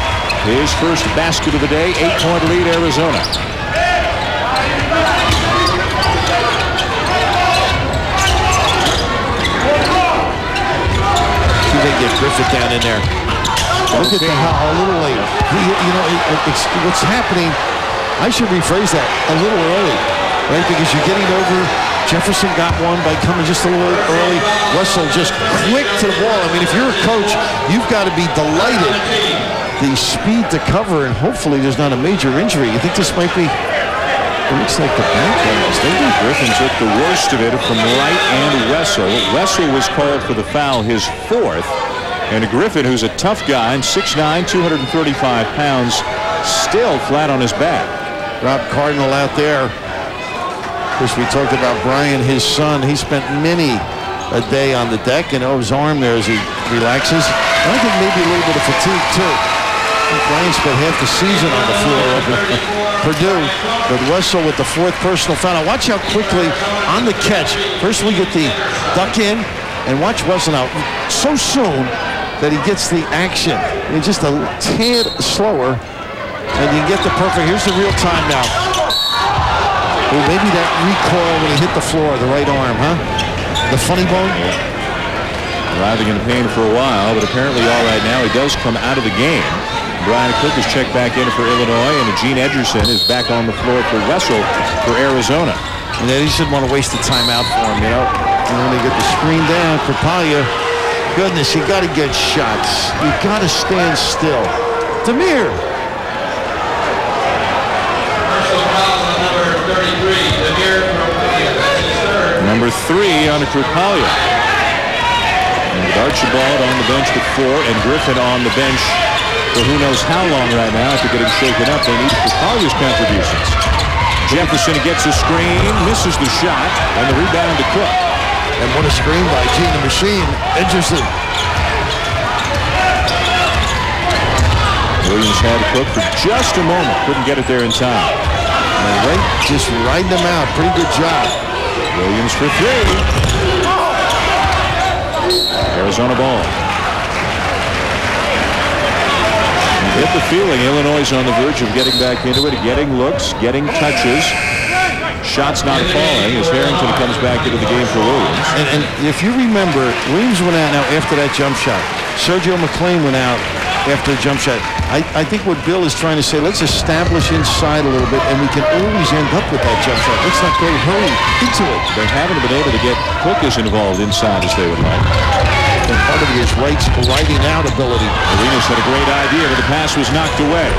His first basket of the day, 8-point lead, Arizona. See if they get Griffith down in there. Look at a little later. You know, it's what's happening. I should rephrase that a little early, right? Because you're getting over. Jefferson got one by coming just a little early. Russell just quick to the ball. I mean, if you're a coach, you've got to be delighted. The speed to cover, and hopefully there's not a major injury. You think this might be, it looks like the bank almost. I think Griffin took the worst of it from Wright and Wessel. Wessel was called for the foul, his 4th. And Griffin, who's a tough guy, and 6'9", 235 pounds, still flat on his back. Rob Cardinal out there. Of course, we talked about Brian, his son. He spent many a day on the deck, and his arm there as he relaxes. I think maybe a little bit of fatigue, too. I think Brian spent half the season on the floor over Purdue. But Wessel with the 4th personal foul. Now watch how quickly on the catch. First we get the duck in, and watch Wessel now. So soon that he gets the action. He's just a tad slower, and you get the perfect. Here's the real time now. Well, maybe that recoil when he hit the floor, the right arm, huh? The funny bone? Writhing in pain for a while, but apparently all right now. He does come out of the game. Brian Cook is checked back in for Illinois, and Gene Edgerson is back on the floor for Wessel for Arizona. And they shouldn't want to waste the timeout for him, you know? And when they get the screen down, Krupalia, goodness, you got to get shots. You got to stand still. Demir, Number 3 on Kripalia. And with Archibald on the bench with 4 and Griffin on the bench for who knows how long right now after getting shaken up. They need Kripalia's contributions. Jefferson gets a screen, misses the shot, and the rebound to Cook. And what a screen by Gene the Machine. Interesting. Williams had Cook for just a moment. Couldn't get it there in time. Just riding them out. Pretty good job. Williams for 3. Arizona ball. You get the feeling Illinois is on the verge of getting back into it, getting looks, getting touches. Shots not falling as Harrington comes back into the game for Williams. And if you remember, Williams went out now after that jump shot. Sergio McLean went out after the jump shot. I think what Bill is trying to say, let's establish inside a little bit, and we can always end up with that jump shot. Let's not go hurry into it. They haven't been able to get Cook as involved inside as they would like. And part of it is writing out ability. Arenas had a great idea, but the pass was knocked away.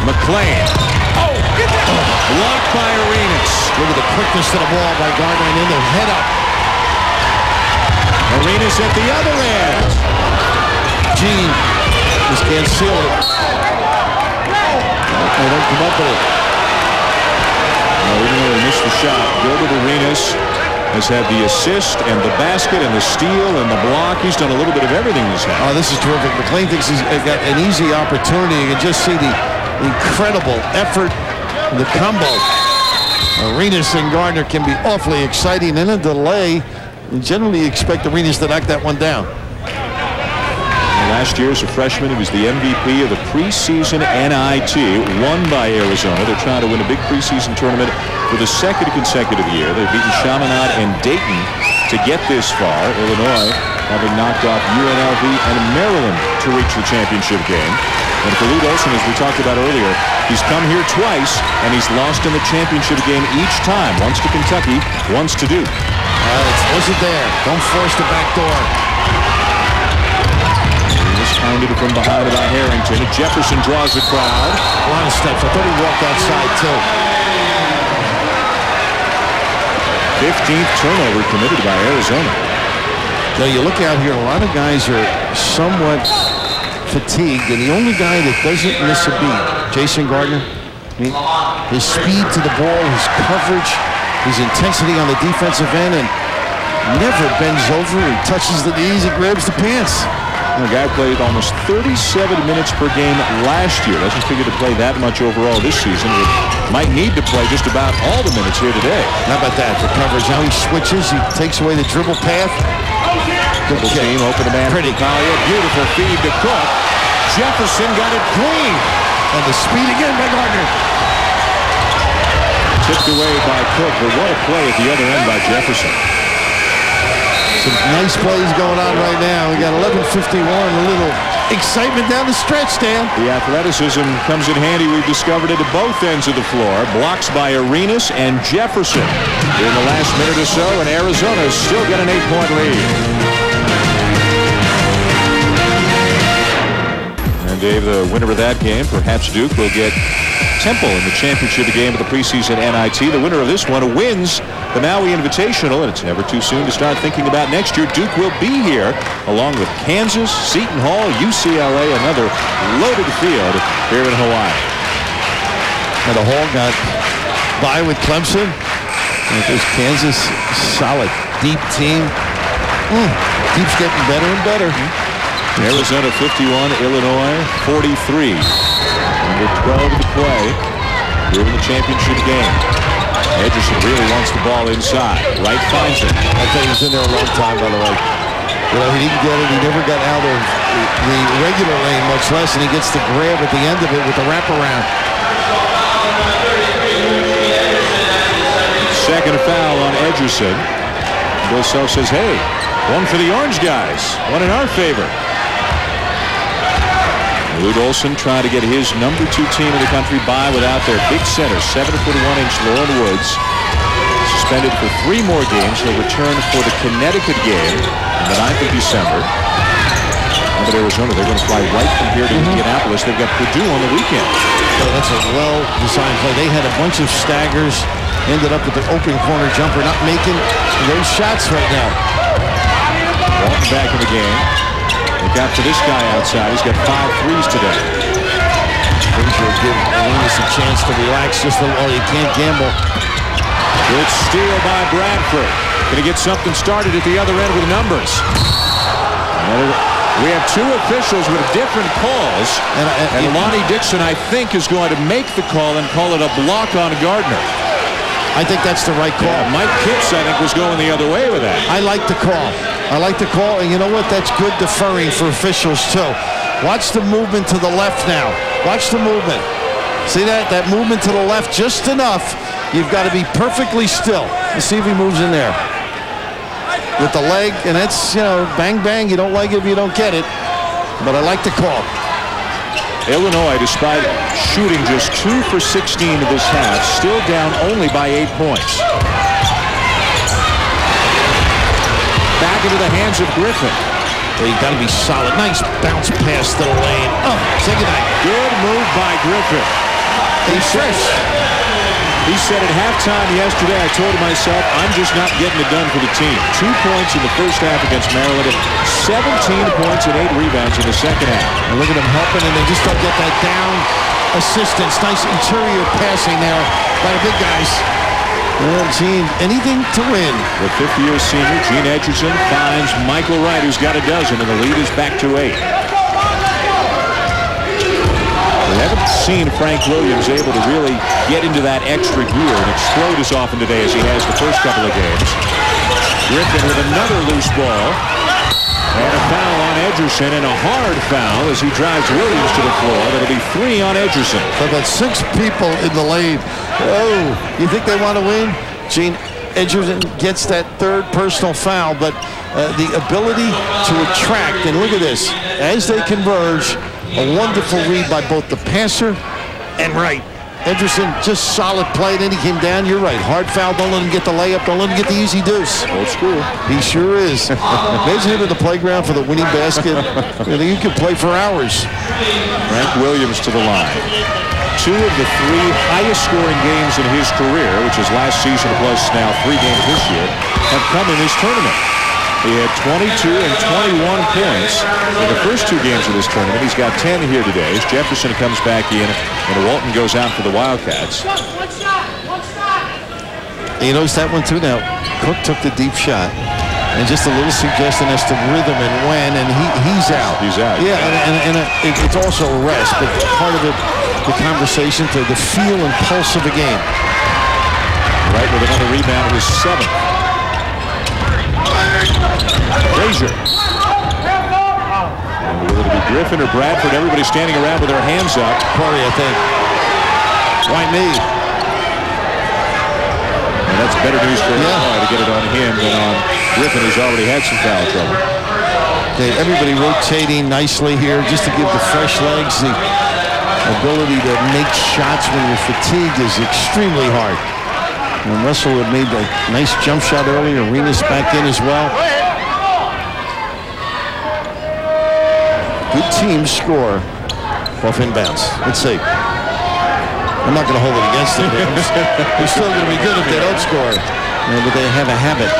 McLean. Blocked by Arenas. Look at the quickness to the ball by Gardner and in the head up. Arenas at the other end. Gene just can't seal it. They don't come up with it. Even though he missed the shot, Gilbert Arenas has had the assist and the basket and the steal and the block. He's done a little bit of everything this half. Oh, this is terrific. McLean thinks he's got an easy opportunity. You can just see the incredible effort, the combo. Arenas and Gardner can be awfully exciting in a delay. And generally you expect Arenas to knock that one down. Last year as a freshman, he was the MVP of the preseason NIT, won by Arizona. They're trying to win a big preseason tournament for the second consecutive year. They've beaten Chaminade and Dayton to get this far. Illinois having knocked off UNLV and Maryland to reach the championship game. And for Lute Olson, as we talked about earlier, he's come here twice, and he's lost in the championship game each time. Once to Kentucky, once to Duke. It wasn't there. Don't force the back door. Pounded from behind by Harrington. Jefferson draws the crowd. A lot of steps. I thought he walked outside, too. 15th turnover committed by Arizona. Now, you look out here, a lot of guys are somewhat fatigued, and the only guy that doesn't miss a beat, Jason Gardner. I mean, his speed to the ball, his coverage, his intensity on the defensive end, and never bends over. He touches the knees and grabs the pants. The guy played almost 37 minutes per game last year. Doesn't figure to play that much overall this season. Might need to play just about all the minutes here today. How about that? The coverage. Now he switches. He takes away the dribble path. Double team, open a man. Pretty. Kalia, beautiful feed to Cook. Jefferson got it clean. And the speed again by Gardner. Tipped away by Cook, but what a play at the other end by Jefferson. Some nice plays going on right now. We got 11:51, a little excitement down the stretch, Dan. The athleticism comes in handy. We've discovered it at both ends of the floor. Blocks by Arenas and Jefferson in the last minute or so, and Arizona still got an 8-point lead. And Dave, the winner of that game, perhaps Duke, will get Temple in the championship game of the preseason NIT. The winner of this one wins the Maui Invitational, and it's never too soon to start thinking about next year. Duke will be here along with Kansas, Seton Hall, UCLA, another loaded field here in Hawaii. And the Hall got by with Clemson. And there's Kansas, solid, deep team. Deep's getting better and better. Arizona 51, Illinois 43. Under 12 to play here in the championship game. Edgerson really wants the ball inside. Wright finds it. I thought he was in there a long time, by the way. You know, he didn't get it. He never got out of the regular lane, much less, and he gets the grab at the end of it with the wraparound. Second foul on Edgerson. Bill Self says, hey, one for the orange guys. One in our favor. Lute Olson trying to get his number 2 team in the country by without their big center, 7'1" Lauren Woods. Suspended for 3 more games. He'll return for the Connecticut game on the 9th of December. And but Arizona, they're going to fly right from here to Indianapolis. They've got Purdue on the weekend. So that's a well-designed play. They had a bunch of staggers, ended up with the open corner jumper, not making those shots right now. Walton back in the game. Look out for this guy outside. He's got 5 threes today. Frazier give Illini a chance to relax just a little. You can't gamble. Good steal by Bradford. Going to get something started at the other end with numbers. We have 2 officials with different calls. And Lonnie Dixon, I think, is going to make the call and call it a block on Gardner. I think that's the right call. Yeah, Mike Kipps, I think, was going the other way with that. I like the call. I like the call, and you know what? That's good deferring for officials, too. Watch the movement to the left now. Watch the movement. See that? That movement to the left just enough. You've got to be perfectly still. Let's see if he moves in there. With the leg, and that's, bang, bang. You don't like it if you don't get it. But I like the call. Illinois, despite shooting just 2 for 16 of this half, still down only by 8 points. Back into the hands of Griffin. Well, you got to be solid. Nice bounce pass to the lane. Oh, say goodnight. Good move by Griffin. He's fresh. He said at halftime yesterday, I told myself, I'm just not getting it done for the team. 2 points in the first half against Maryland, 17 points and 8 rebounds in the second half. And look at them helping, and they just don't get that down assistance. Nice interior passing there by the big guys. Well, Gene, anything to win. The 5th-year senior, Gene Edgerton, finds Michael Wright, who's got a dozen, and the lead is back to 8. We haven't seen Frank Williams able to really get into that extra gear and explode as often today as he has the first couple of games. Griffin with another loose ball. And a foul on Edgerton, and a hard foul as he drives Williams to the floor. That'll be 3 on Edgerton. So about 6 people in the lane. Oh, you think they want to win? Gene Edgerton gets that 3rd personal foul, but the ability to attract, and look at this, as they converge, a wonderful read by both the passer and Wright. Edgerton, just solid play, then he came down. You're right. Hard foul. Don't let him get the layup. Don't let him get the easy deuce. Old school. He sure is. Imagine him at the playground for the winning basket. You could play for hours. Frank Williams to the line. 2 of the 3 highest scoring games in his career, which is last season plus now 3 games this year, have come in this tournament. He had 22 and 21 points in the first 2 games of this tournament. He's got 10 here today as Jefferson comes back in and Walton goes out for the Wildcats. You notice that one too now. Cook took the deep shot. And just a little suggestion as to rhythm and when, and he's out. He's out. Yeah, and it's also a rest, but part of it, the conversation to the feel and pulse of the game. Right with another rebound, his 7th. Frazier. And will it be Griffin or Bradford? Everybody standing around with their hands up. Corey, I think. Why me? And that's better news for Illinois to get it on him than on Griffin, who's already had some foul trouble. Okay, everybody rotating nicely here just to give the fresh legs the ability to make shots when you're fatigued is extremely hard. And Russell had made a nice jump shot earlier. Arenas back in as well. Good teams score off inbounds. Let's see. I'm not going to hold it against them. They're still going to be good if they don't score. But they have a habit.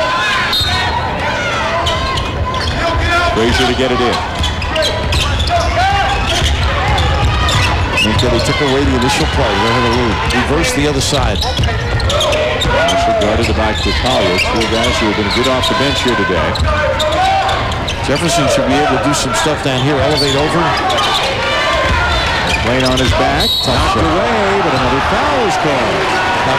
Frazier to get it in. Until they took away the initial play. They had a lead. Reverse the other side. Also guarded by Collier. 2 guys who have been good off the bench here today. Jefferson should be able to do some stuff down here. Elevate over. Playing on his back. Knocked away, but another foul is called. Now,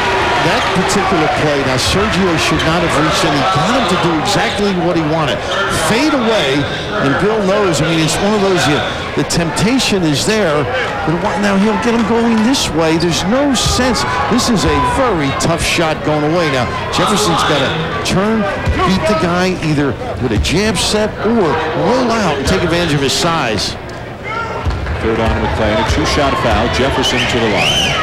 that particular play, now Sergio should not have reached in. He got him to do exactly what he wanted. Fade away, and Bill knows, I mean, it's one of those, the temptation is there, but now he'll get him going this way. There's no sense. This is a very tough shot going away. Now, Jefferson's got to turn, beat the guy either with a jab set or roll out and take advantage of his size. 3rd on McClain, a 2-shot foul. Jefferson to the line.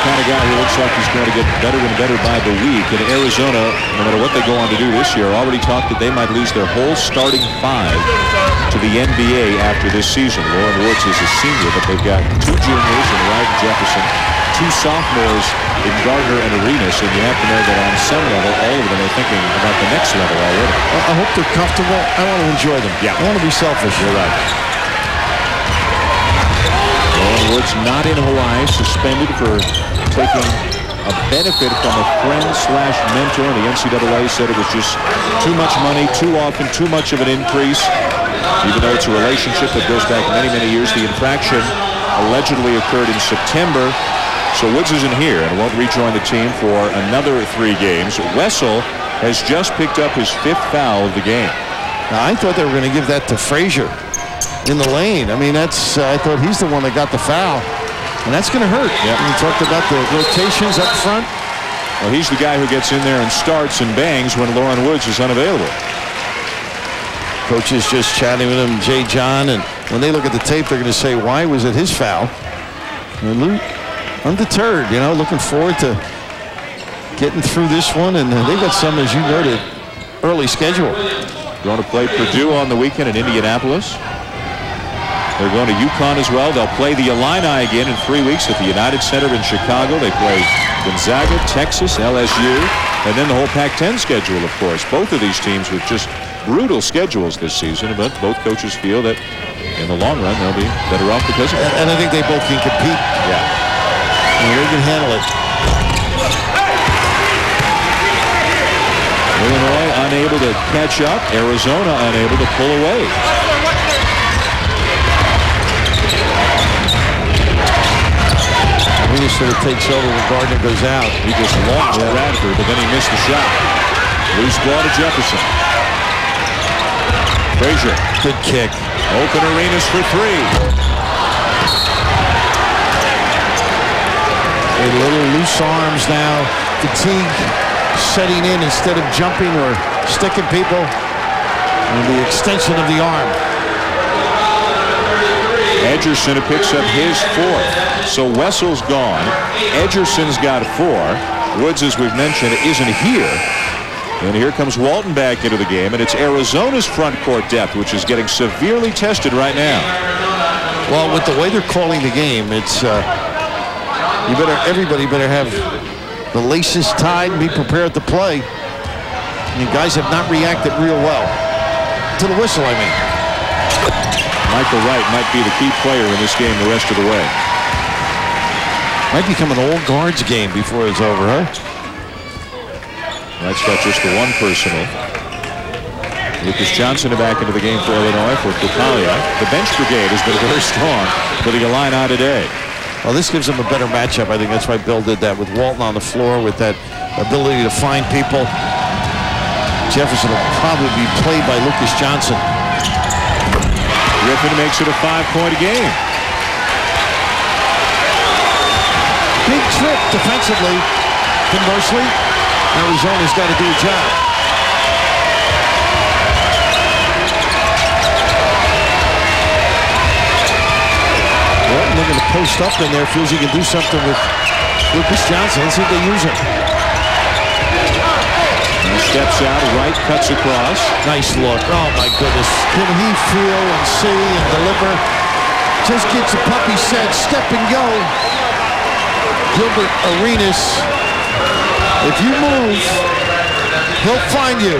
Kind of a guy who looks like he's going to get better and better by the week. And Arizona, no matter what they go on to do this year, already talked that they might lose their whole starting 5 to the NBA after this season. Lauren Woods is a senior, but they've got 2 juniors in Wright and Jefferson, 2 sophomores in Gardner and Arenas, and you have to know that on some level, all of them are thinking about the next level already. I hope they're comfortable. I want to enjoy them. Yeah. I want to be selfish. You're right. Lauren Woods not in Hawaii, suspended for taking a benefit from a friend/mentor. And the NCAA said it was just too much money, too often, too much of an increase. Even though it's a relationship that goes back many, many years, the infraction allegedly occurred in September. So Woods isn't here and won't rejoin the team for another 3 games. Wessel has just picked up his 5th foul of the game. Now, I thought they were going to give that to Frazier in the lane. I mean, I thought he's the one that got the foul. And that's going to hurt. Yep. We talked about the rotations up front. Well, he's the guy who gets in there and starts and bangs when Lauren Woods is unavailable. Coach is just chatting with him, Jay John, and when they look at the tape, they're going to say, why was it his foul? And Luke, undeterred, looking forward to getting through this one. And they've got some, as you noted, early schedule. Going to play Purdue on the weekend in Indianapolis. They're going to UConn as well. They'll play the Illini again in 3 weeks at the United Center in Chicago. They play Gonzaga, Texas, LSU, and then the whole Pac-10 schedule, of course. Both of these teams with just brutal schedules this season, but both coaches feel that in the long run they'll be better off because of it. And I think they both can compete. Yeah. And they can handle it. Illinois unable to catch up. Arizona unable to pull away. He just sort of takes over when Gardner goes out. He just launched Bradford, but then he missed the shot. Loose ball to Jefferson. Frazier. Good kick. Open Arenas for 3. A little loose arms now. Fatigue setting in instead of jumping or sticking people. And the extension of the arm. Edgerson picks up his 4th. So Wessel's gone. Edgerson's got 4. Woods, as we've mentioned, isn't here. And here comes Walton back into the game, and it's Arizona's front court depth, which is getting severely tested right now. Well, with the way they're calling the game, it's everybody better have the laces tied and be prepared to play. And guys have not reacted real well to the whistle, I mean. Michael Wright might be the key player in this game the rest of the way. Might become an all guards game before it's over, huh? Wright's got just the 1 personal. Lucas Johnson back into the game for Illinois for Kupalia. The bench brigade has been very strong for the Illini today. Well, this gives them a better matchup. I think that's why Bill did that with Walton on the floor with that ability to find people. Jefferson will probably be played by Lucas Johnson. Griffin makes it a 5-point game. Big trip defensively. Conversely, Arizona's got to do a job. Walton looking to post up in there, feels he can do something with Lucas Johnson. Let's see if they use him. Steps out, Wright cuts across. Nice look. Oh, my goodness. Can he feel and see and deliver? Just gets a puppy set, step and go. Gilbert Arenas, if you move, he'll find you.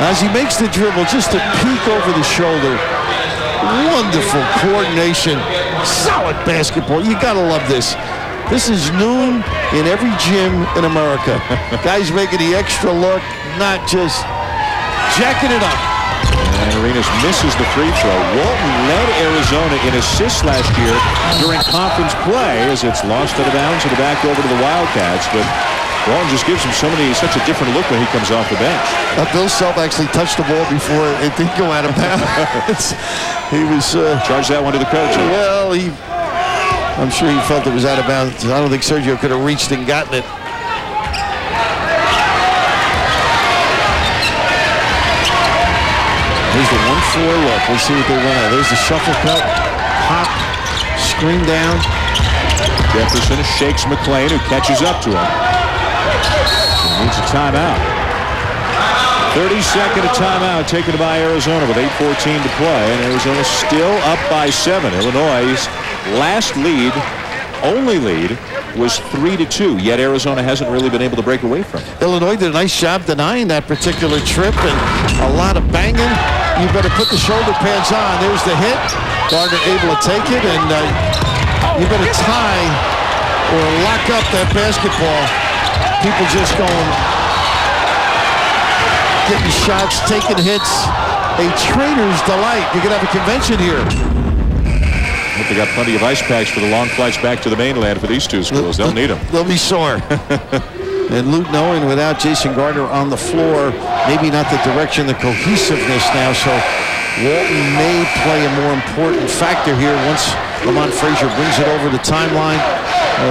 As he makes the dribble, just a peek over the shoulder. Wonderful coordination. Solid basketball. You got to love this. This is noon in every gym in America. Guys making the extra look, not just jacking it up. And Arenas misses the free throw. Walton led Arizona in assists last year during conference play as it's lost out of bounds and back over to the Wildcats. But Walton just gives him such a different look when he comes off the bench. Bill Self actually touched the ball before it did go out of bounds. He was... Charged that one to the coach. Well, I'm sure he felt it was out of bounds. I don't think Sergio could have reached and gotten it. There's the 1-4 look. We'll see what they run out. There's the shuffle cut, pop, screen down. Jefferson shakes McLean, who catches up to him. He needs a timeout. 32nd timeout taken by Arizona with 8:14 to play, and Arizona still up by 7. Illinois' last lead, only lead, was 3-2, yet Arizona hasn't really been able to break away from it. Illinois did a nice job denying that particular trip, and a lot of banging. You better put the shoulder pads on. There's the hit. Gardner able to take it, and you better tie or lock up that basketball. People just going, getting shots, taking hits. A trainer's delight. You could have a convention here. They got plenty of ice packs for the long flights back to the mainland for these two schools. They'll need them. They'll be sore. And Luke knowing without Jason Gardner on the floor, maybe not the direction, the cohesiveness now. So Walton may play a more important factor here once Lamont Frazier brings it over the timeline.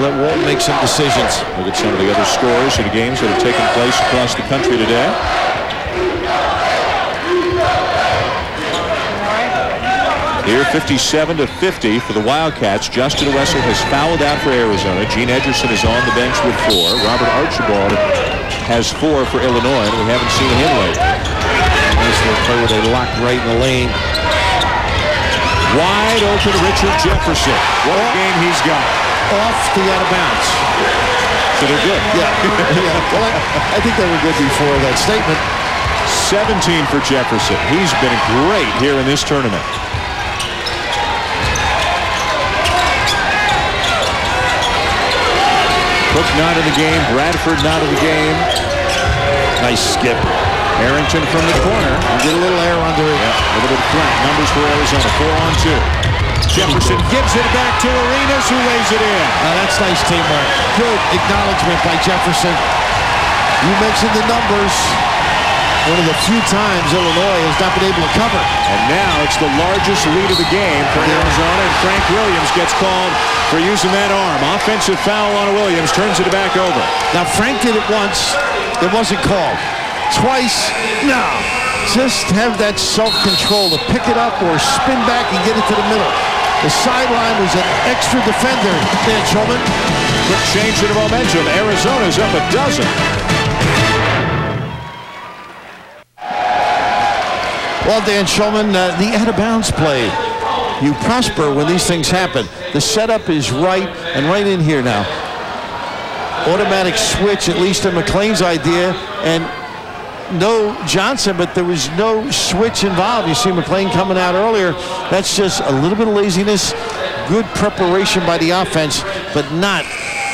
Let Walton make some decisions. Look at some of the other scores of the games that have taken place across the country today. Here, 57-50 for the Wildcats. Justin Wessel has fouled out for Arizona. Gene Edgerson is on the bench with 4. Robert Archibald has 4 for Illinois, and we haven't seen him lately. Nice little play where they lock right in the lane. Wide open Richard Jefferson. What a game he's got. Off the out of bounds. So they're good. Yeah. Well, I think they were good before that statement. 17 for Jefferson. He's been great here in this tournament. Cook not in the game. Bradford not in the game. Nice skip. Harrington from the corner. Get a little air under it. Yeah, a little bit flat. Numbers for Arizona. 4-on-2. Jefferson gives it back to Arenas, who lays it in. That's nice teamwork. Good acknowledgement by Jefferson. You mentioned the numbers. One of the few times Illinois has not been able to cover. And now it's the largest lead of the game for Arizona, and Frank Williams gets called for using that arm. Offensive foul on Williams, turns it back over. Now Frank did it once, it wasn't called. Twice, no. Just have that self-control to pick it up or spin back and get it to the middle. The sideline was an extra defender, Dan Schulman. Quick change in momentum. Arizona's up a dozen. Well, Dan Schulman, the out-of-bounds play. You prosper when these things happen. The setup is right and right in here now. Automatic switch, at least in McLean's idea, and no Johnson, but there was no switch involved. You see McLean coming out earlier. That's just a little bit of laziness, good preparation by the offense, but not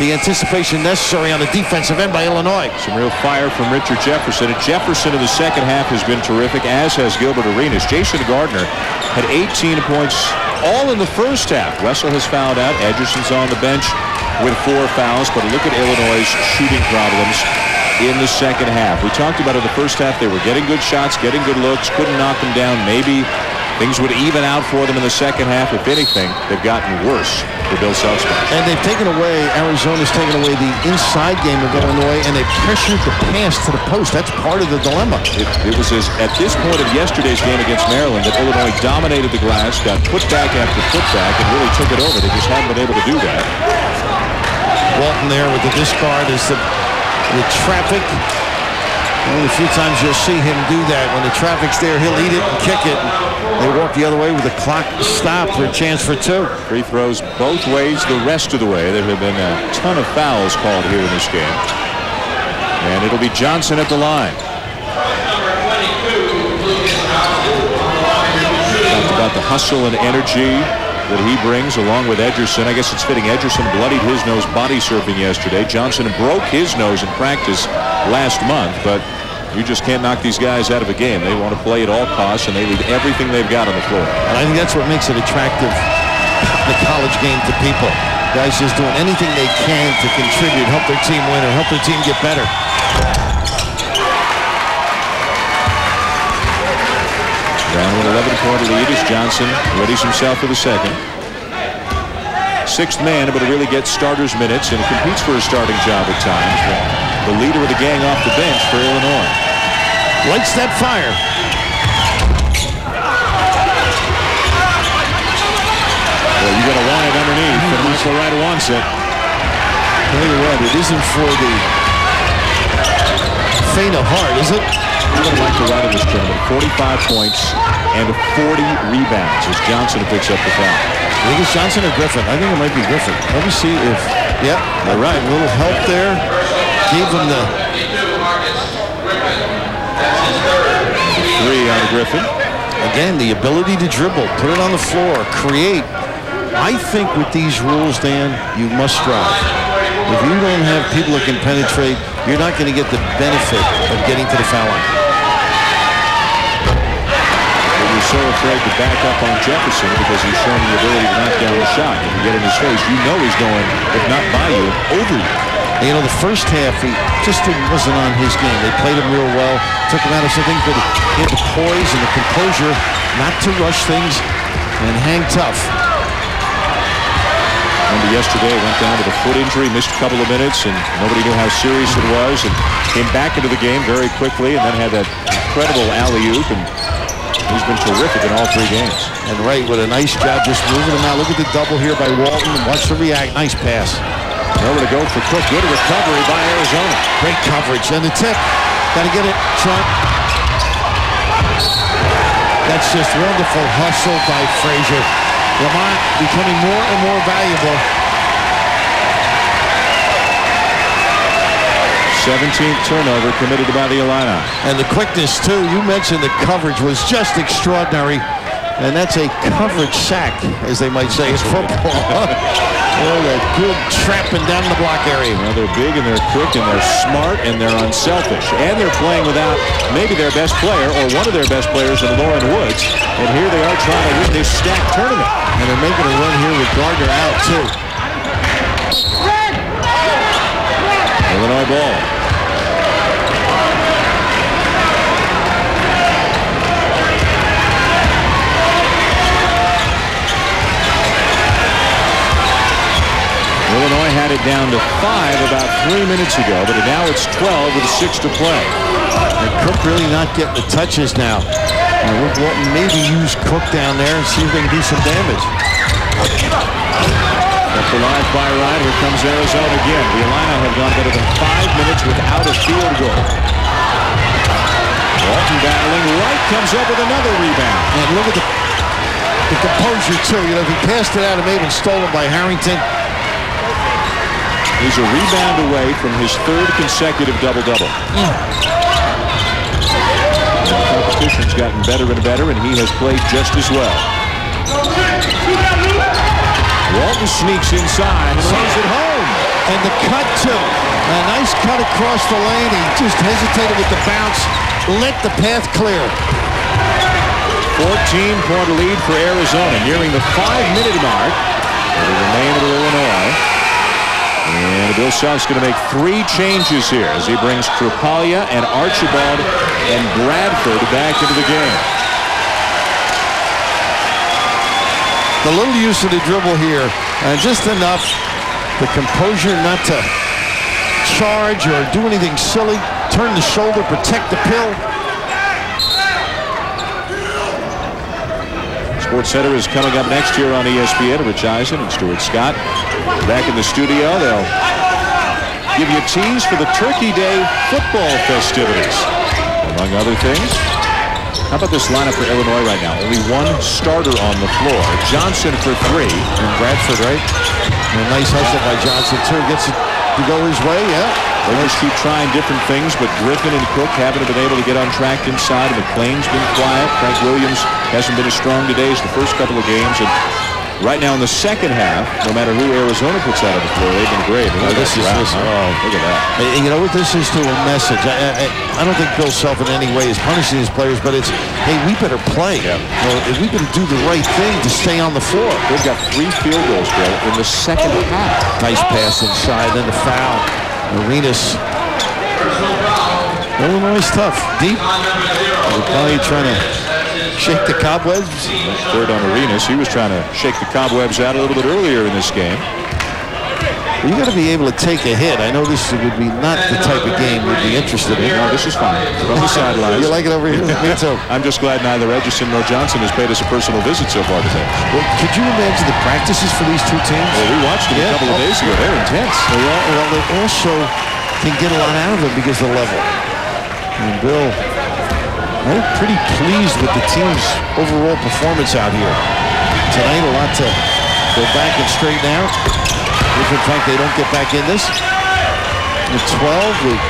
the anticipation necessary on the defensive end by Illinois. Some real fire from Richard Jefferson. And Jefferson in the second half has been terrific, as has Gilbert Arenas. Jason Gardner had 18 points all in the first half. Wessel has fouled out. Edgerson's on the bench with 4 fouls. But look at Illinois' shooting problems in the second half. We talked about in the first half they were getting good shots, getting good looks, couldn't knock them down. Maybe things would even out for them in the second half. If anything, they've gotten worse for Bill Selfsman. And they've taken away, Arizona's taken away the inside game of Illinois, and they pressured the pass to the post. That's part of the dilemma. It was at this point of yesterday's game against Maryland that Illinois dominated the glass, got putback after putback, and really took it over. They just haven't been able to do that. Walton there with the discard is the traffic. Only a few times you'll see him do that. When the traffic's there, he'll eat it and kick it. They walk the other way with the clock stopped for a chance for 2. Free throws both ways the rest of the way. There have been a ton of fouls called here in this game. And it'll be Johnson at the line. Talked about the hustle and energy that he brings along with Edgerson. I guess it's fitting Edgerson bloodied his nose body surfing yesterday. Johnson broke his nose in practice last month, but you just can't knock these guys out of a game. They want to play at all costs, and they leave everything they've got on the floor. And I think that's what makes it attractive, the college game, to people. Guys just doing anything they can to contribute, help their team win, or help their team get better. Down with 11-point lead as Johnson readies himself for the second. 6th man, but really gets starters minutes and competes for a starting job at times. The leader of the gang off the bench for Illinois. Lights that fire. Well, you're going to want it underneath. And Michael Radwanski mindset. Tell you what, it isn't for the faint of heart, is it? He's going to like to run in this tournament. 45 points and 40 rebounds as Johnson picks up the foul. I think it's Johnson or Griffin. I think it might be Griffin. Let me see if, yeah, all right, a little help there. Gave him the 3 on Griffin. Again, the ability to dribble, put it on the floor, create. I think with these rules, Dan, you must strive. If you don't have people that can penetrate, you're not going to get the benefit of getting to the foul line. But you're so afraid to back up on Jefferson because he's shown the ability to knock down the shot. If you get in his face, you know he's going, if not by you, over you. And, you know, the first half, he just wasn't on his game. They played him real well, took him out of some things, but he had the poise and the composure not to rush things and hang tough. Remember yesterday, went down with a foot injury, missed a couple of minutes, and nobody knew how serious it was, and came back into the game very quickly, and then had that incredible alley-oop, and he's been terrific in all 3 games. And Wright with a nice job just moving him out. Look at the double here by Walton. Watch the react. Nice pass. Over to go for Cook. Good recovery by Arizona. Great coverage. And the tip. Got to get it, Sean. That's just wonderful hustle by Frazier. Lamont becoming more and more valuable. 17th turnover committed by the Illini. And the quickness, too. You mentioned the coverage was just extraordinary. And that's a coverage sack, as they might say in football. Oh, that good trapping down the block area. Well, they're big and they're quick and they're smart and they're unselfish. And they're playing without maybe their best player or one of their best players in Lauren Woods. And here they are trying to win this stacked tournament. And they're making a run here with Gardner out, too. Illinois ball. Illinois had it down to 5 about 3 minutes ago, but now it's 12 with 6 to play. And Cook really not getting the touches now. And we'll maybe use Cook down there and see if they can do some damage. Up the line by Ryan. Here comes Arizona again. The Illini have gone better than 5 minutes without a field goal. Walton battling. Wright comes up with another rebound. And look at the composure, too. You know, if he passed it out, it may have been stolen by Harrington. He's a rebound away from his 3rd consecutive double-double. The competition's gotten better and better, and he has played just as well. Walton sneaks inside and runs it home. And the cut, too. A nice cut across the lane. He just hesitated with the bounce. Let the path clear. 14-point lead for Arizona, nearing the 5-minute mark. It'll remain with Illinois. And Bill Self's going to make 3 changes here as he brings Kripalia and Archibald and Bradford back into the game. The little use of the dribble here, and just enough, the composure not to charge or do anything silly, turn the shoulder, protect the pill. SportsCenter is coming up next year on ESPN. Rich Eisen and Stuart Scott back in the studio. They'll give you a tease for the Turkey Day football festivities, among other things. How about this lineup for Illinois right now? Only 1 starter on the floor. Johnson for 3. And Bradford, right? And a nice hustle by Johnson, too. Gets it to go his way, yeah. They just keep trying different things, but Griffin and Cook haven't been able to get on track inside. McLean's been quiet. Frank Williams hasn't been as strong today as the first couple of games. And right now in the second half, no matter who Arizona puts out on the floor, they've been great. Look at that. And you know what this is to a message? I don't think Bill Self in any way is punishing his players, but it's, hey, we better play. Yeah. You know, if we can do the right thing to stay on the floor. They've got 3 field goals, Bill, in the second half. Nice pass inside, then the foul. Arenas. Illinois tough. Deep. They're probably trying to shake the cobwebs. 3rd on Arenas. He was trying to shake the cobwebs out a little bit earlier in this game. You got to be able to take a hit. I know this would be not the type of game you'd be interested in. No, this is fine. From the sidelines. You like it over here? Me too. I'm just glad neither Edgerson nor Johnson has paid us a personal visit so far today. Well, could you imagine the practices for these two teams? Well, we watched them a couple of days ago. They're intense. They also can get a lot out of them because of the level. And Bill, I'm pretty pleased with the team's overall performance out here. Tonight, a lot to go back and straighten out. If, in fact, they don't get back in this. With 12, with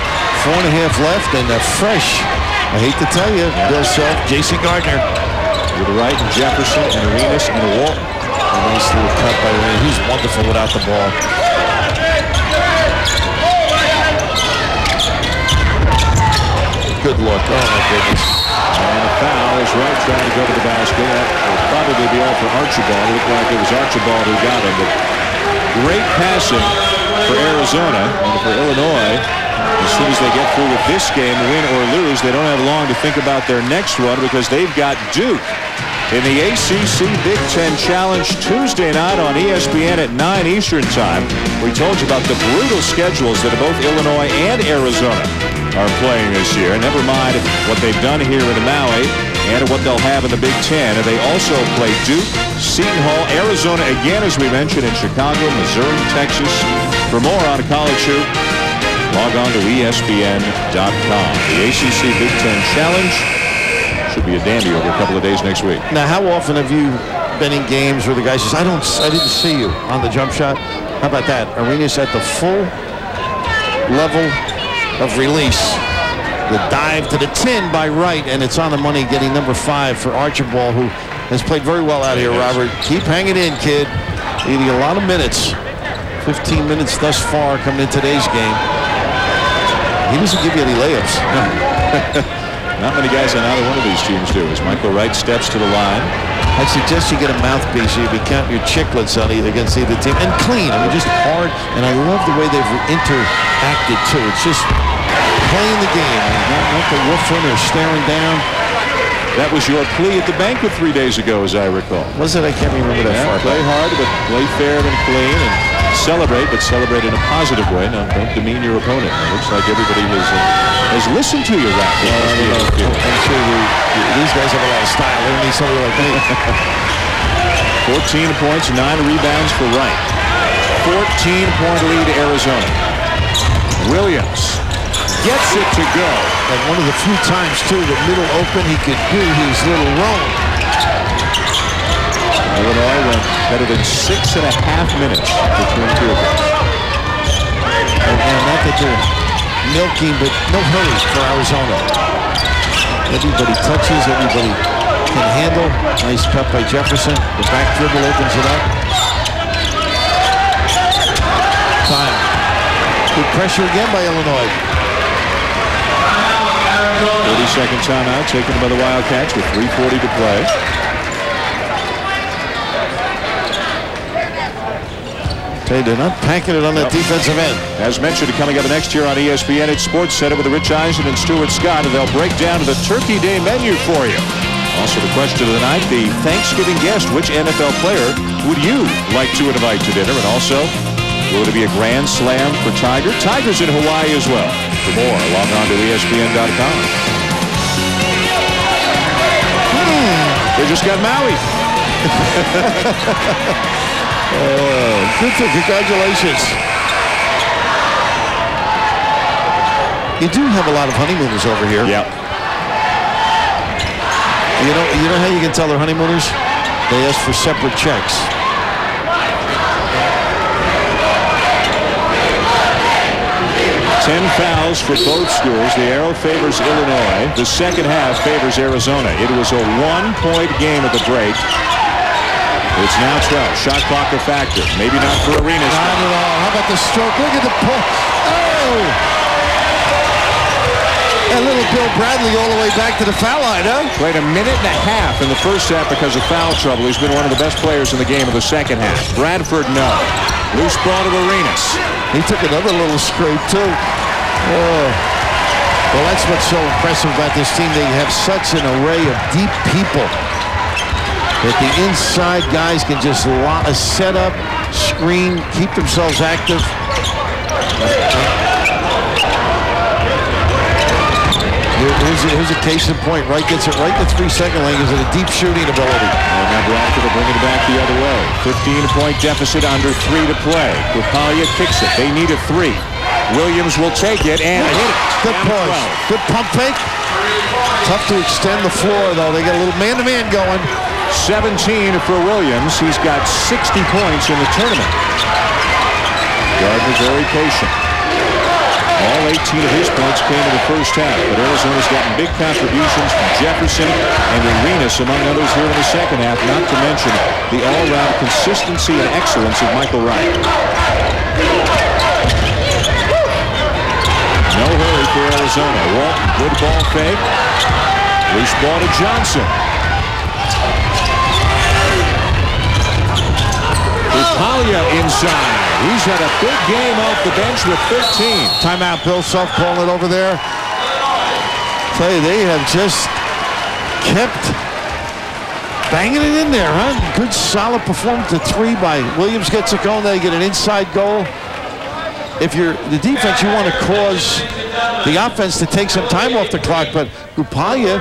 4.5 left, and they're fresh. I hate to tell you, Bill Self, Jason Gardner. To the right, Jefferson, and Arenas, and Walton. A nice little cut by Arenas. He's wonderful without the ball. Good look. Oh, my goodness. And a foul is right, trying to go to the basket. That will probably be all for Archibald. It looked like it was Archibald who got him. But great passing for Arizona. And for Illinois, as soon as they get through with this game, win or lose, they don't have long to think about their next one because they've got Duke in the ACC Big Ten Challenge Tuesday night on ESPN at 9 Eastern Time. We told you about the brutal schedules that both Illinois and Arizona are playing this year. Never mind what they've done here in Maui and what they'll have in the Big Ten. And they also play Duke, Seton Hall, Arizona again, as we mentioned, in Chicago, Missouri, Texas. For more on college hoop, log on to ESPN.com. The ACC Big Ten Challenge should be a dandy over a couple of days next week. Now, how often have you been in games where the guy says, I didn't see you on the jump shot? How about that? Arenas at the full level of release. The dive to the 10 by Wright, and it's on the money, getting number 5 for Archibald, who has played very well out here, Robert. Keep hanging in, kid. Eating a lot of minutes. 15 minutes thus far coming in today's game. He doesn't give you any layups. Not many guys on either one of these teams do. As Michael Wright steps to the line. I suggest you get a mouthpiece so you be counting your chiclets on against either team. And clean. I mean, just hard. And I love the way they've interacted, too. It's just playing the game. Not the woofing or staring down. That was your plea at the banquet 3 days ago, as I recall. Was it? I can't remember that far. Play hard, but play fair and clean. And celebrate, but celebrate in a positive way. Now, don't demean your opponent. It looks like everybody has listened to you, Rap. I'm sure these guys have a lot of style. They don't need somebody like me. 14 points, 9 rebounds for Wright. 14-point lead Arizona. Williams gets it to go. And one of the few times, too, the middle open, he could do his little roam. Illinois went better than 6.5 minutes between two of them. And not that they're milking, but no hurry for Arizona. Everybody touches, everybody can handle. Nice cut by Jefferson. The back dribble opens it up. Time. Good pressure again by Illinois. 30-second timeout taken by the Wildcats with 3:40 to play. They're not packing it on that defensive end. As mentioned, coming up next year on ESPN, it's Sports Center with Rich Eisen and Stuart Scott, and they'll break down the Turkey Day menu for you. Also, the question of the night, the Thanksgiving guest, which NFL player would you like to invite to dinner? And also, will it be a grand slam for Tiger? Tiger's in Hawaii as well. For more, log on to ESPN.com. They just got Maui. Good thing. Congratulations. You do have a lot of honeymooners over here. Yep. You know how you can tell they're honeymooners? They ask for separate checks. Ten fouls for both schools. The arrow favors Illinois. The second half favors Arizona. It was a 1-point game at the break. It's now 12. Shot clock a factor. Maybe not for Arenas. Not at all. How about the stroke? Look at the pull. Oh! And little Bill Bradley all the way back to the foul line, huh? Played a minute and a half in the first half because of foul trouble. He's been one of the best players in the game of the second half. Bradford, no. Loose ball to Arenas. He took another little scrape, too. Oh. Well, that's what's so impressive about this team. They have such an array of deep people that the inside guys can just set up, screen, keep themselves active. Here's a case in point. Wright gets it right in the 3-second lane. Is it a deep shooting ability? And now Bradford will bring it back the other way. 15-point deficit, under 3 to play. Kupalia kicks it. They need a 3. Williams will take it and hit it. Good push. Good pump fake. Tough to extend the floor, though. They got a little man-to-man going. 17 for Williams. He's got 60 points in the tournament. Gardner very patient. All 18 of his points came in the first half, but Arizona's gotten big contributions from Jefferson and Arenas, among others, here in the second half, not to mention the all-around consistency and excellence of Michael Wright. No hurry for Arizona. Walton, good ball fake. Loose ball to Johnson. Kupalia inside. He's had a big game off the bench with 13. Timeout, Bill Self calling it over there. Tell you, they have just kept banging it in there, huh? Good, solid performance at 3 by Williams. Gets it going. They get an inside goal. If you're the defense, you want to cause the offense to take some time off the clock, but Kupalia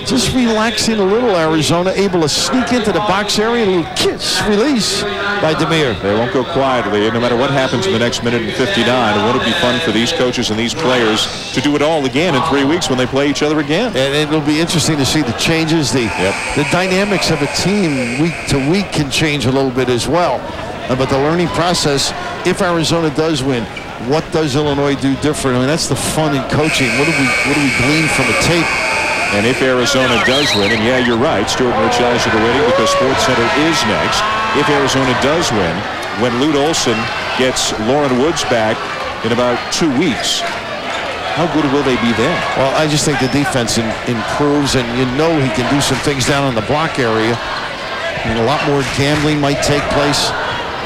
just relaxing a little. Arizona able to sneak into the box area. A little kiss release by Demir. They won't go quietly, no matter what happens in the next minute and 59. Won't it be fun for these coaches and these players to do it all again in 3 weeks when they play each other again? And it'll be interesting to see the changes. The dynamics of a team week to week can change a little bit as well. But the learning process, if Arizona does win, what does Illinois do different? I mean, that's the fun in coaching. What do we glean from a tape? And if Arizona does win, and yeah, you're right, Stuart and Rich Eisen are waiting because SportsCenter is next. If Arizona does win, when Lute Olson gets Lauren Woods back in about 2 weeks, how good will they be then? Well, I just think the defense improves, and you know he can do some things down in the block area. And a lot more gambling might take place.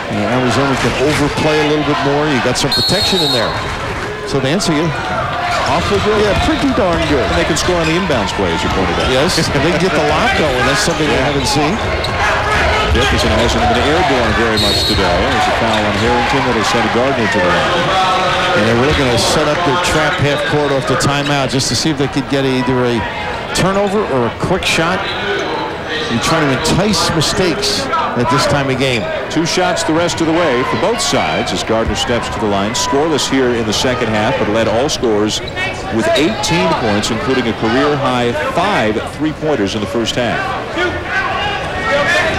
Arizona can overplay a little bit more. You got some protection in there. So to answer you, awfully good. Yeah, pretty darn good. And they can score on the inbounds play, as you pointed out. Yes, and they can get the lob going. That's something we haven't seen. Jefferson hasn't been airborne very much today. There's a foul on Harrington that has sent Gardner to the line. And they were looking to set up their trap half court off the timeout just to see if they could get either a turnover or a quick shot. You're trying to entice mistakes at this time of game. 2 shots the rest of the way for both sides as Gardner steps to the line. Scoreless here in the second half, but led all scorers with 18 points, including a career-high 5 3-pointers in the first half.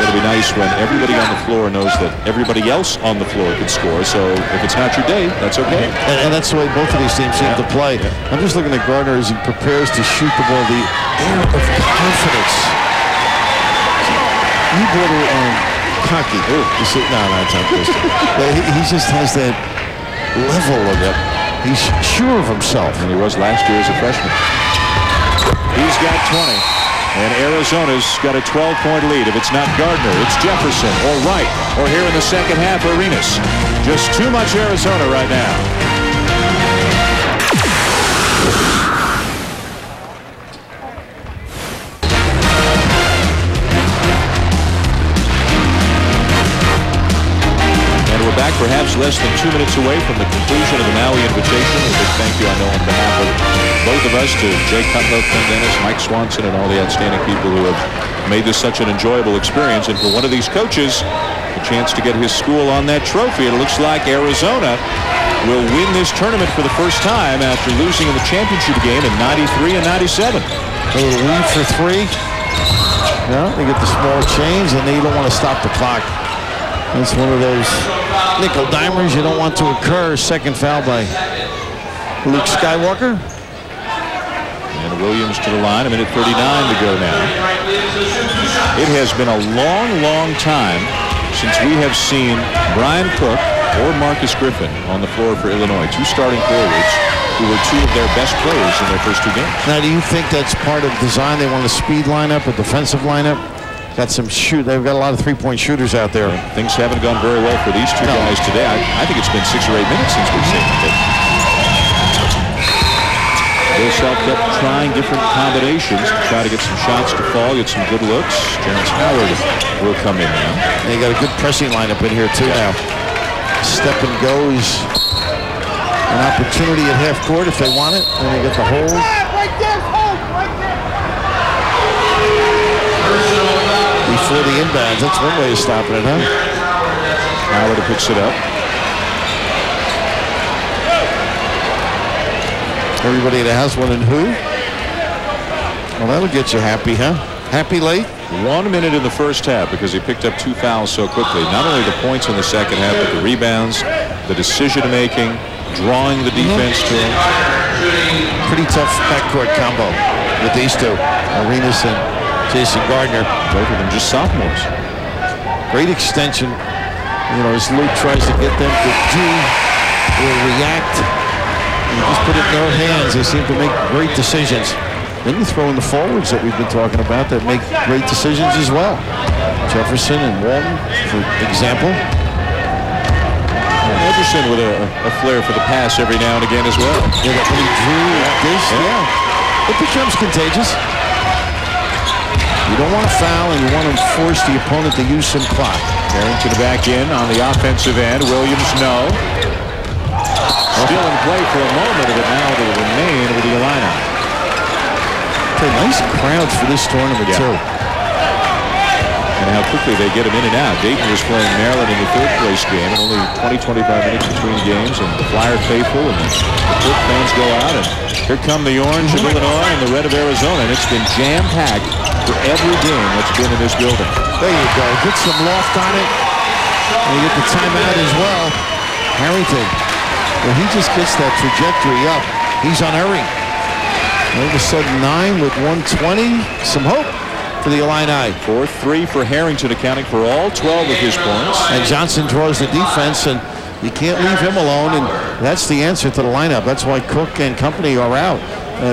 It'll be nice when everybody on the floor knows that everybody else on the floor can score. So if it's not your day, that's okay. And that's the way both of these teams seem to play. I'm just looking at Gardner as he prepares to shoot the ball. The air of confidence. You border on cocky. No, it's not close. He just has that level of it. He's sure of himself. And he was last year as a freshman. He's got 20. And Arizona's got a 12-point lead. If it's not Gardner, it's Jefferson or Wright, or here in the second half, Arenas. Just too much Arizona right now. Back perhaps less than 2 minutes away from the conclusion of the Maui invitation. A big thank you, I know, on behalf of both of us to Jay Cutler, Ken Dennis, Mike Swanson, and all the outstanding people who have made this such an enjoyable experience. And for one of these coaches, a chance to get his school on that trophy. It looks like Arizona will win this tournament for the first time after losing in the championship game in 93 and 97. A little lead for 3. No, they get the small change, and they don't want to stop the clock. It's one of those nickel dimers you don't want to occur. Second foul by Luke Skywalker. And Williams to the line, 1:39 to go now. It has been a long, long time since we have seen Brian Cook or Marcus Griffin on the floor for Illinois. 2 starting forwards who were 2 of their best players in their first 2 games. Now, do you think that's part of design? They want a speed lineup, a defensive lineup? Got some they've got a lot of 3-point shooters out there. Things haven't gone very well for these 2 guys today. I think it's been 6 or 8 minutes since we've seen them. Bill Self kept trying different combinations to try to get some shots to fall, get some good looks. Terrence Howard will come in now. They got a good pressing lineup in here too now. Step and goes An opportunity at half court if they want it, and they get the hold. Before the inbounds, that's one way of stopping it, huh? Howard picks it up. Everybody that has one and who? Well, that'll get you happy, huh? Happy late? 1 minute in the first half because he picked up 2 fouls so quickly. Not only the points in the second half, but the rebounds, the decision-making, drawing the defense to him. Pretty tough backcourt combo with these two, Arenas and Jason Gardner. Both of them just sophomores. Great extension. You know, as Luke tries to get them to do or react, and just put it in their hands. They seem to make great decisions. Then you throw in the forwards that we've been talking about that make great decisions as well. Jefferson and Walton, for example. Anderson with a flair for the pass every now and again as well. Yeah, that when he drew this, it becomes contagious. You don't want to foul, and you want to force the opponent to use some clock. Harrington back in on the offensive end. Williams, no. Still in play for a moment, but now to remain with the Illini. Nice crowds for this tournament, too. And how quickly they get him in and out. Dayton was playing Maryland in the third place game, and only 20-25 minutes between games, and the Flyer faithful and the Pitt fans go out, and here come the orange of Illinois and the red of Arizona, and it's been jam-packed for every game that's been in this building. There you go. Get some loft on it, and you get the timeout as well. Harrington, well, he just gets that trajectory up. He's unerring. All of a sudden, 9 with 120. Some hope for the Illini. 4-3 for Harrington, accounting for all 12 of his points. And Johnson draws the defense, and you can't leave him alone, and that's the answer to the lineup. That's why Cook and company are out.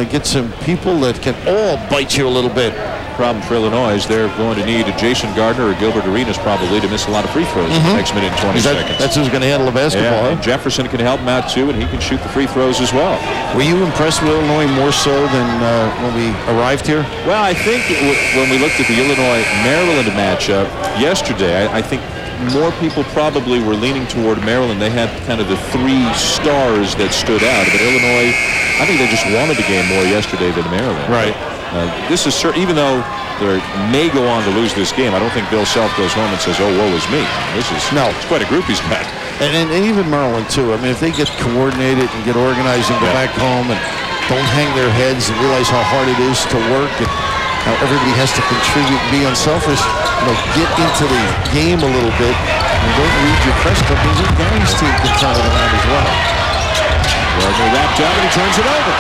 Get some people that can all bite you a little bit. Problem for Illinois is they're going to need Jason Gardner or Gilbert Arenas probably to miss a lot of free throws in the next minute and 20 seconds. That's who's going to handle the basketball. Yeah, and Jefferson can help him out too, and he can shoot the free throws as well. Were you impressed with Illinois more so than when we arrived here? Well, I think when we looked at the Illinois-Maryland matchup yesterday, I think more people probably were leaning toward Maryland. They had kind of the 3 stars that stood out. But Illinois, I think they just wanted the game more yesterday than Maryland. Right. This is even though they may go on to lose this game, I don't think Bill Self goes home and says, "Oh, woe is me." It's quite a group he's got. And even Maryland too. I mean, if they get coordinated and get organized and go back home and don't hang their heads and realize how hard it is to work and how everybody has to contribute and be unselfish, get into the game a little bit and don't read your press clippings. And Gary's team can turn it around as well. Gardner wrapped up and he turns it over.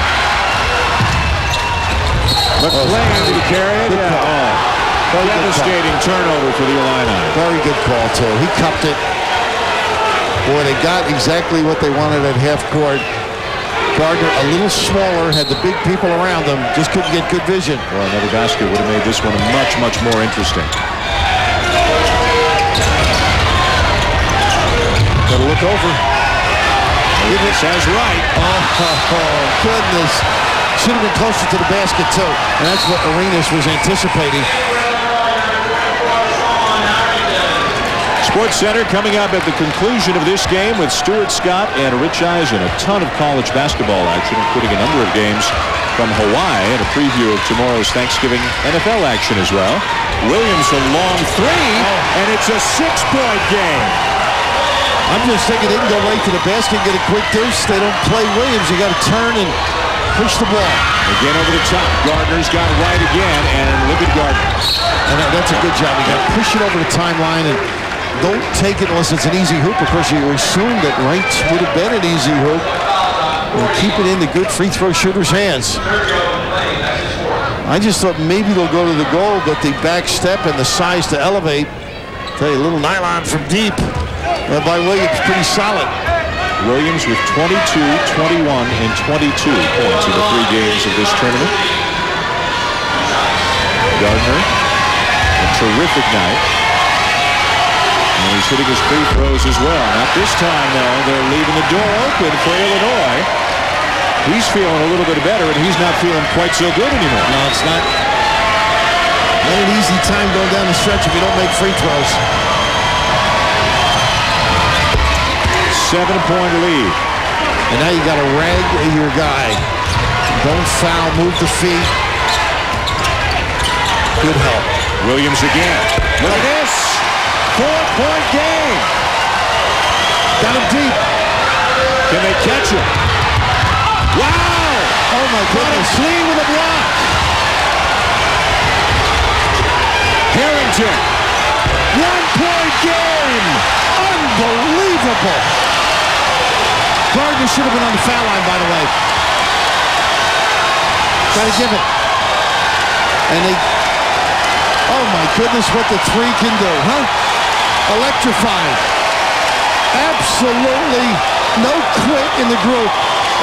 McClain to carry it. Devastating turnover for the Illini. Very good call, too. He cupped it. Boy, they got exactly what they wanted at half court. Gardner a little smaller, had the big people around them, just couldn't get good vision. Well, another basket would have made this one much, much more interesting. Got to look over. Says right. Oh, goodness. Should have been closer to the basket, too. And that's what Arenas was anticipating. Sports Center coming up at the conclusion of this game with Stuart Scott and Rich Eisen. A ton of college basketball action, including a number of games from Hawaii and a preview of tomorrow's Thanksgiving NFL action as well. Williams a long 3, and it's a 6-point game. I'm just thinking they can go right to the basket and get a quick deuce. They don't play Williams. You got to turn and push the ball. Again over the top. Gardner's got right again, and look at Gardner. And that's a good job. You got to push it over the timeline and don't take it unless it's an easy hoop. Of course, you assume that Wright would have been an easy hoop. And keep it in the good free throw shooter's hands. I just thought maybe they'll go to the goal, but the back step and the size to elevate. Tell you, a little nylon from deep by Williams, pretty solid. Williams with 22, 21, and 22 points in the 3 games of this tournament. Gardner, a terrific night. And he's hitting his free throws as well. Not this time, though. They're leaving the door open for Illinois. He's feeling a little bit better, and he's not feeling quite so good anymore. No, it's not an easy time going down the stretch if you don't make free throws. 7-point lead. And now you got to rag your guy. Don't foul, move the feet. Good help. Williams again. Look at this. 4-point game. Got him deep. Can they catch him? Wow! Oh my goodness. Clean with a block. Harrington. 1-point game. Unbelievable. Gardner should have been on the foul line, by the way. Gotta give it. And they, oh my goodness, what the three can do, huh? Electrifying. Absolutely no quit in the group.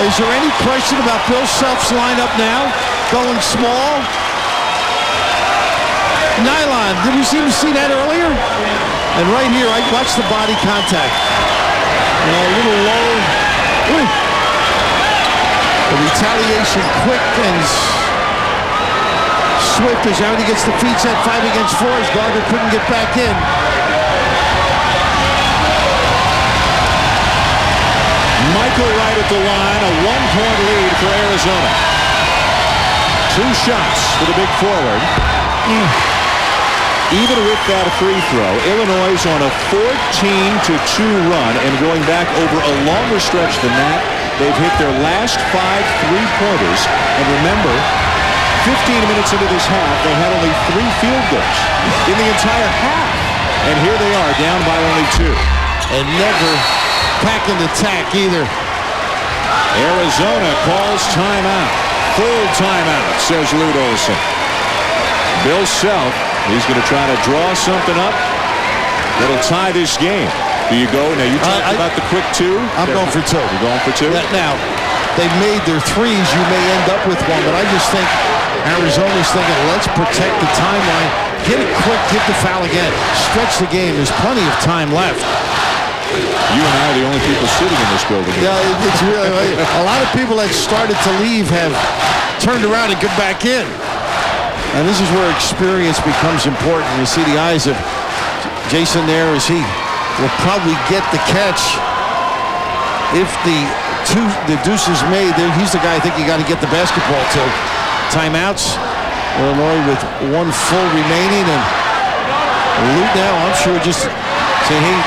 Is there any question about Bill Self's lineup now? Going small? Nylon, did we see that earlier? And right here, I watched the body contact. A little low. Ooh. The retaliation quick and swift as how he gets the feet set 5 against 4 as Gardner couldn't get back in. Michael Wright at the line, a 1-point lead for Arizona. 2 shots for the big forward. Even with that free throw, Illinois is on a 14-2 run, and going back over a longer stretch than that, they've hit their last 5 3-pointers. And remember, 15 minutes into this half, they had only 3 field goals in the entire half. And here they are, down by only 2. And never packing the tack either. Arizona calls timeout. Full timeout, says Lute Olson. Bill Self, he's going to try to draw something up that'll tie this game. Do you go? Now, you talked about the quick 2. I'm going for 2. You're going for 2? Now, they've made their threes. You may end up with one, but I just think Arizona's thinking, let's protect the timeline. Get it quick, get the foul again. Stretch the game. There's plenty of time left. You and I are the only people sitting in this building. Yeah, it's really, a lot of people that started to leave have turned around and come back in. And this is where experience becomes important. You see the eyes of Jason there as he will probably get the catch. If the deuce is made, then he's the guy I think you got to get the basketball to. Timeouts. Illinois with 1 full remaining, and Lute now, I'm sure, just saying, hey,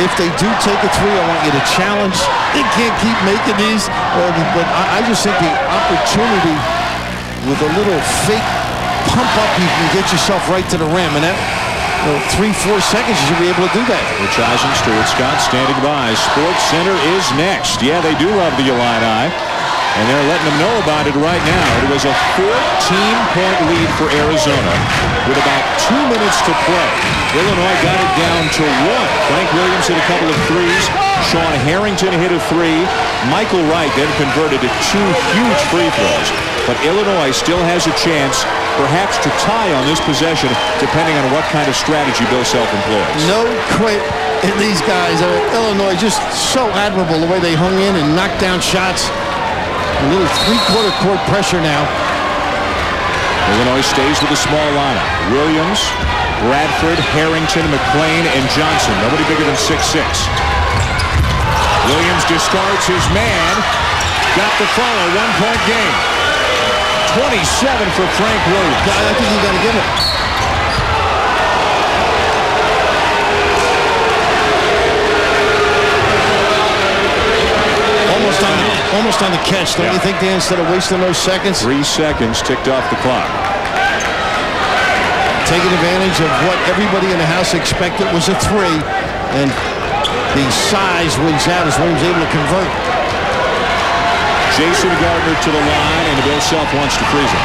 if they do take a 3, I want you to challenge. They can't keep making these. But I just think the opportunity with a little fake pump up, you can get yourself right to the rim. And that 3-4 seconds, you should be able to do that. Rich Eisen, Stuart Scott standing by. Sports Center is next. Yeah, they do love the Illini. And they're letting them know about it right now. It was a 14-point lead for Arizona with about 2 minutes to play. Illinois got it down to 1. Frank Williams hit a couple of threes. Sean Harrington hit a 3. Michael Wright then converted to 2 huge free throws. But Illinois still has a chance, perhaps, to tie on this possession, depending on what kind of strategy Bill Self employs. No quit in these guys. Illinois just so admirable the way they hung in and knocked down shots. A little 3-quarter court pressure now. Illinois stays with a small lineup. Williams, Bradford, Harrington, McClain, and Johnson. Nobody bigger than 6'6". Williams discards his man. Got the follow. 1-point game. 27 for Frank Williams. I think you got to give it. Almost on the catch, don't you think, Dan, instead of wasting those seconds? 3 seconds ticked off the clock. Taking advantage of what everybody in the house expected was a 3, and the size wins out as Williams able to convert. Jason Gardner to the line, and Bill Self wants to freeze him.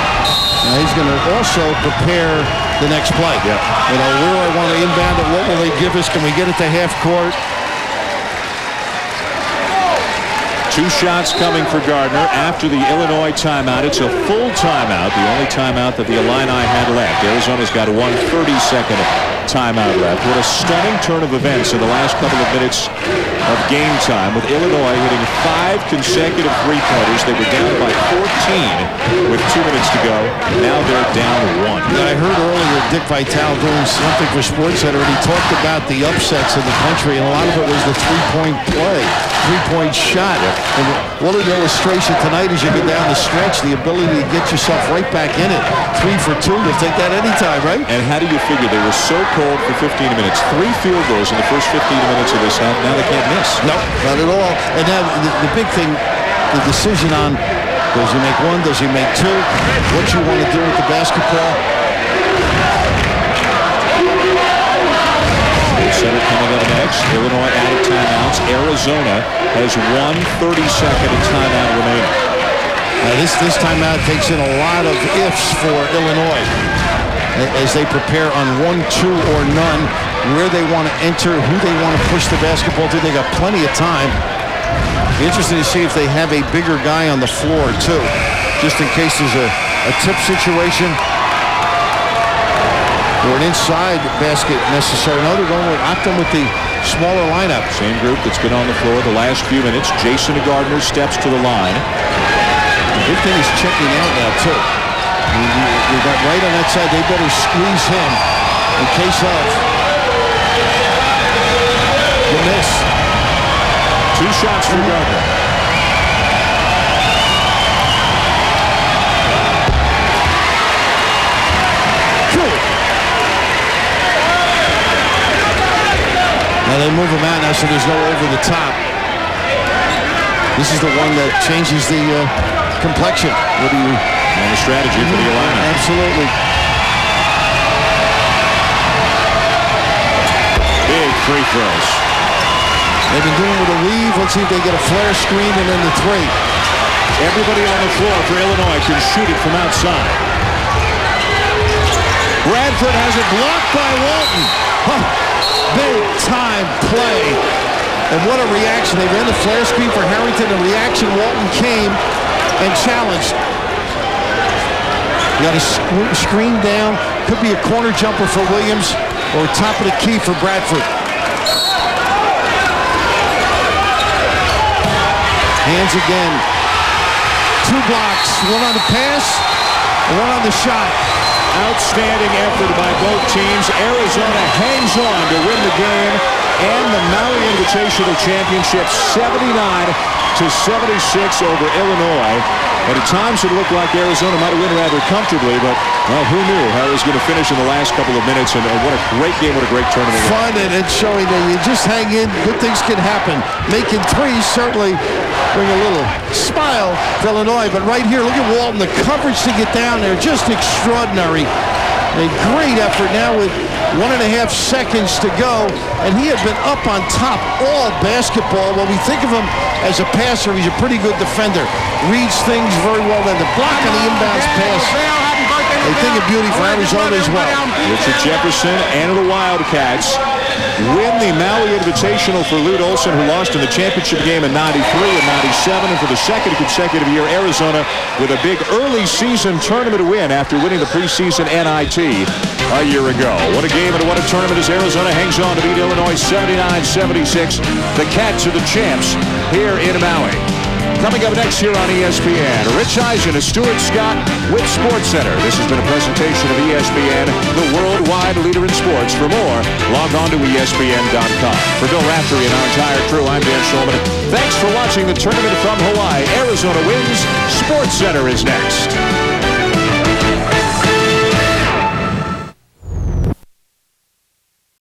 Now he's going to also prepare the next play. Yep. You know, where do I want to inbound it? What will they give us? Can we get it to half court? 2 shots coming for Gardner after the Illinois timeout. It's a full timeout, the only timeout that the Illini had left. Arizona's got a 1:30-second timeout left. What a stunning turn of events in the last couple of minutes of game time, with Illinois hitting 5 consecutive three-pointers. They were down by 14 with 2 minutes to go. Now they're down 1. I heard earlier Dick Vitale doing something for SportsCenter, and he talked about the upsets in the country, and a lot of it was the three-point play, three-point shot. And what an illustration tonight as you get down the stretch, the ability to get yourself right back in it. 3 for 2, you'll take that anytime, right? And how do you figure they were so cold for 15 minutes? 3 field goals in the first 15 minutes of this half. Now they can't miss. No, not at all. And now the big thing, the decision on, does he make 1, does he make 2, what you want to do with the basketball. Center coming up next. Illinois out of timeouts. Arizona has 1 30-second timeout remaining. Now this timeout takes in a lot of ifs for Illinois as they prepare on 1, 2, or none, where they want to enter, who they want to push the basketball to. They got plenty of time. Be interesting to see if they have a bigger guy on the floor too, just in case there's a tip situation or an inside basket necessary. No, they're going to opt in with the smaller lineup. Same group that's been on the floor the last few minutes. Jason Gardner steps to the line. The big thing is checking out now too. You got right on that side. They better squeeze him in case of the miss. 2 shots for Gardner. Now they move him out now, so there's no over the top. This is the one that changes the complexion. What do you? And the strategy for the Illini. Absolutely. Big free throws. They've been doing with a weave. Let's see if they get a flare screen and then the 3. Everybody on the floor for Illinois can shoot it from outside. Bradford has it blocked by Walton. Huh. Big time play. And what a reaction. They ran the flare screen for Harrington. The reaction, Walton came and challenged. You got a screen down. Could be a corner jumper for Williams or top of the key for Bradford. Hands again. 2 blocks. 1 on the pass, 1 on the shot. Outstanding effort by both teams. Arizona hangs on to win the game and the Maui Invitational Championship 79-76 over Illinois. And at times it looked like Arizona might have won rather comfortably, but well, who knew how it was going to finish in the last couple of minutes. And what a great game, what a great tournament. Fun and showing that you just hang in, good things can happen. Making 3s certainly bring a little smile to Illinois, but right here, look at Walton, the coverage to get down there, just extraordinary. A great effort now with 1.5 seconds to go, and he had been up on top all basketball. When we think of him as a passer, he's a pretty good defender. Reads things very well, and the block on the inbounds pass. A thing of beauty for Arizona as well. Richard Jefferson and the Wildcats win the Maui Invitational for Lute Olson, who lost in the championship game in '93 and '97. And for the second consecutive year, Arizona with a big early season tournament win after winning the preseason NIT a year ago. What a game and what a tournament as Arizona hangs on to beat Illinois 79-76. The Cats are the champs here in Maui. Coming up next here on ESPN, Rich Eisen and Stuart Scott with SportsCenter. This has been a presentation of ESPN, the worldwide leader in sports. For more, log on to ESPN.com. For Bill Raftery and our entire crew, I'm Dan Shulman. Thanks for watching the tournament from Hawaii. Arizona wins. SportsCenter is next.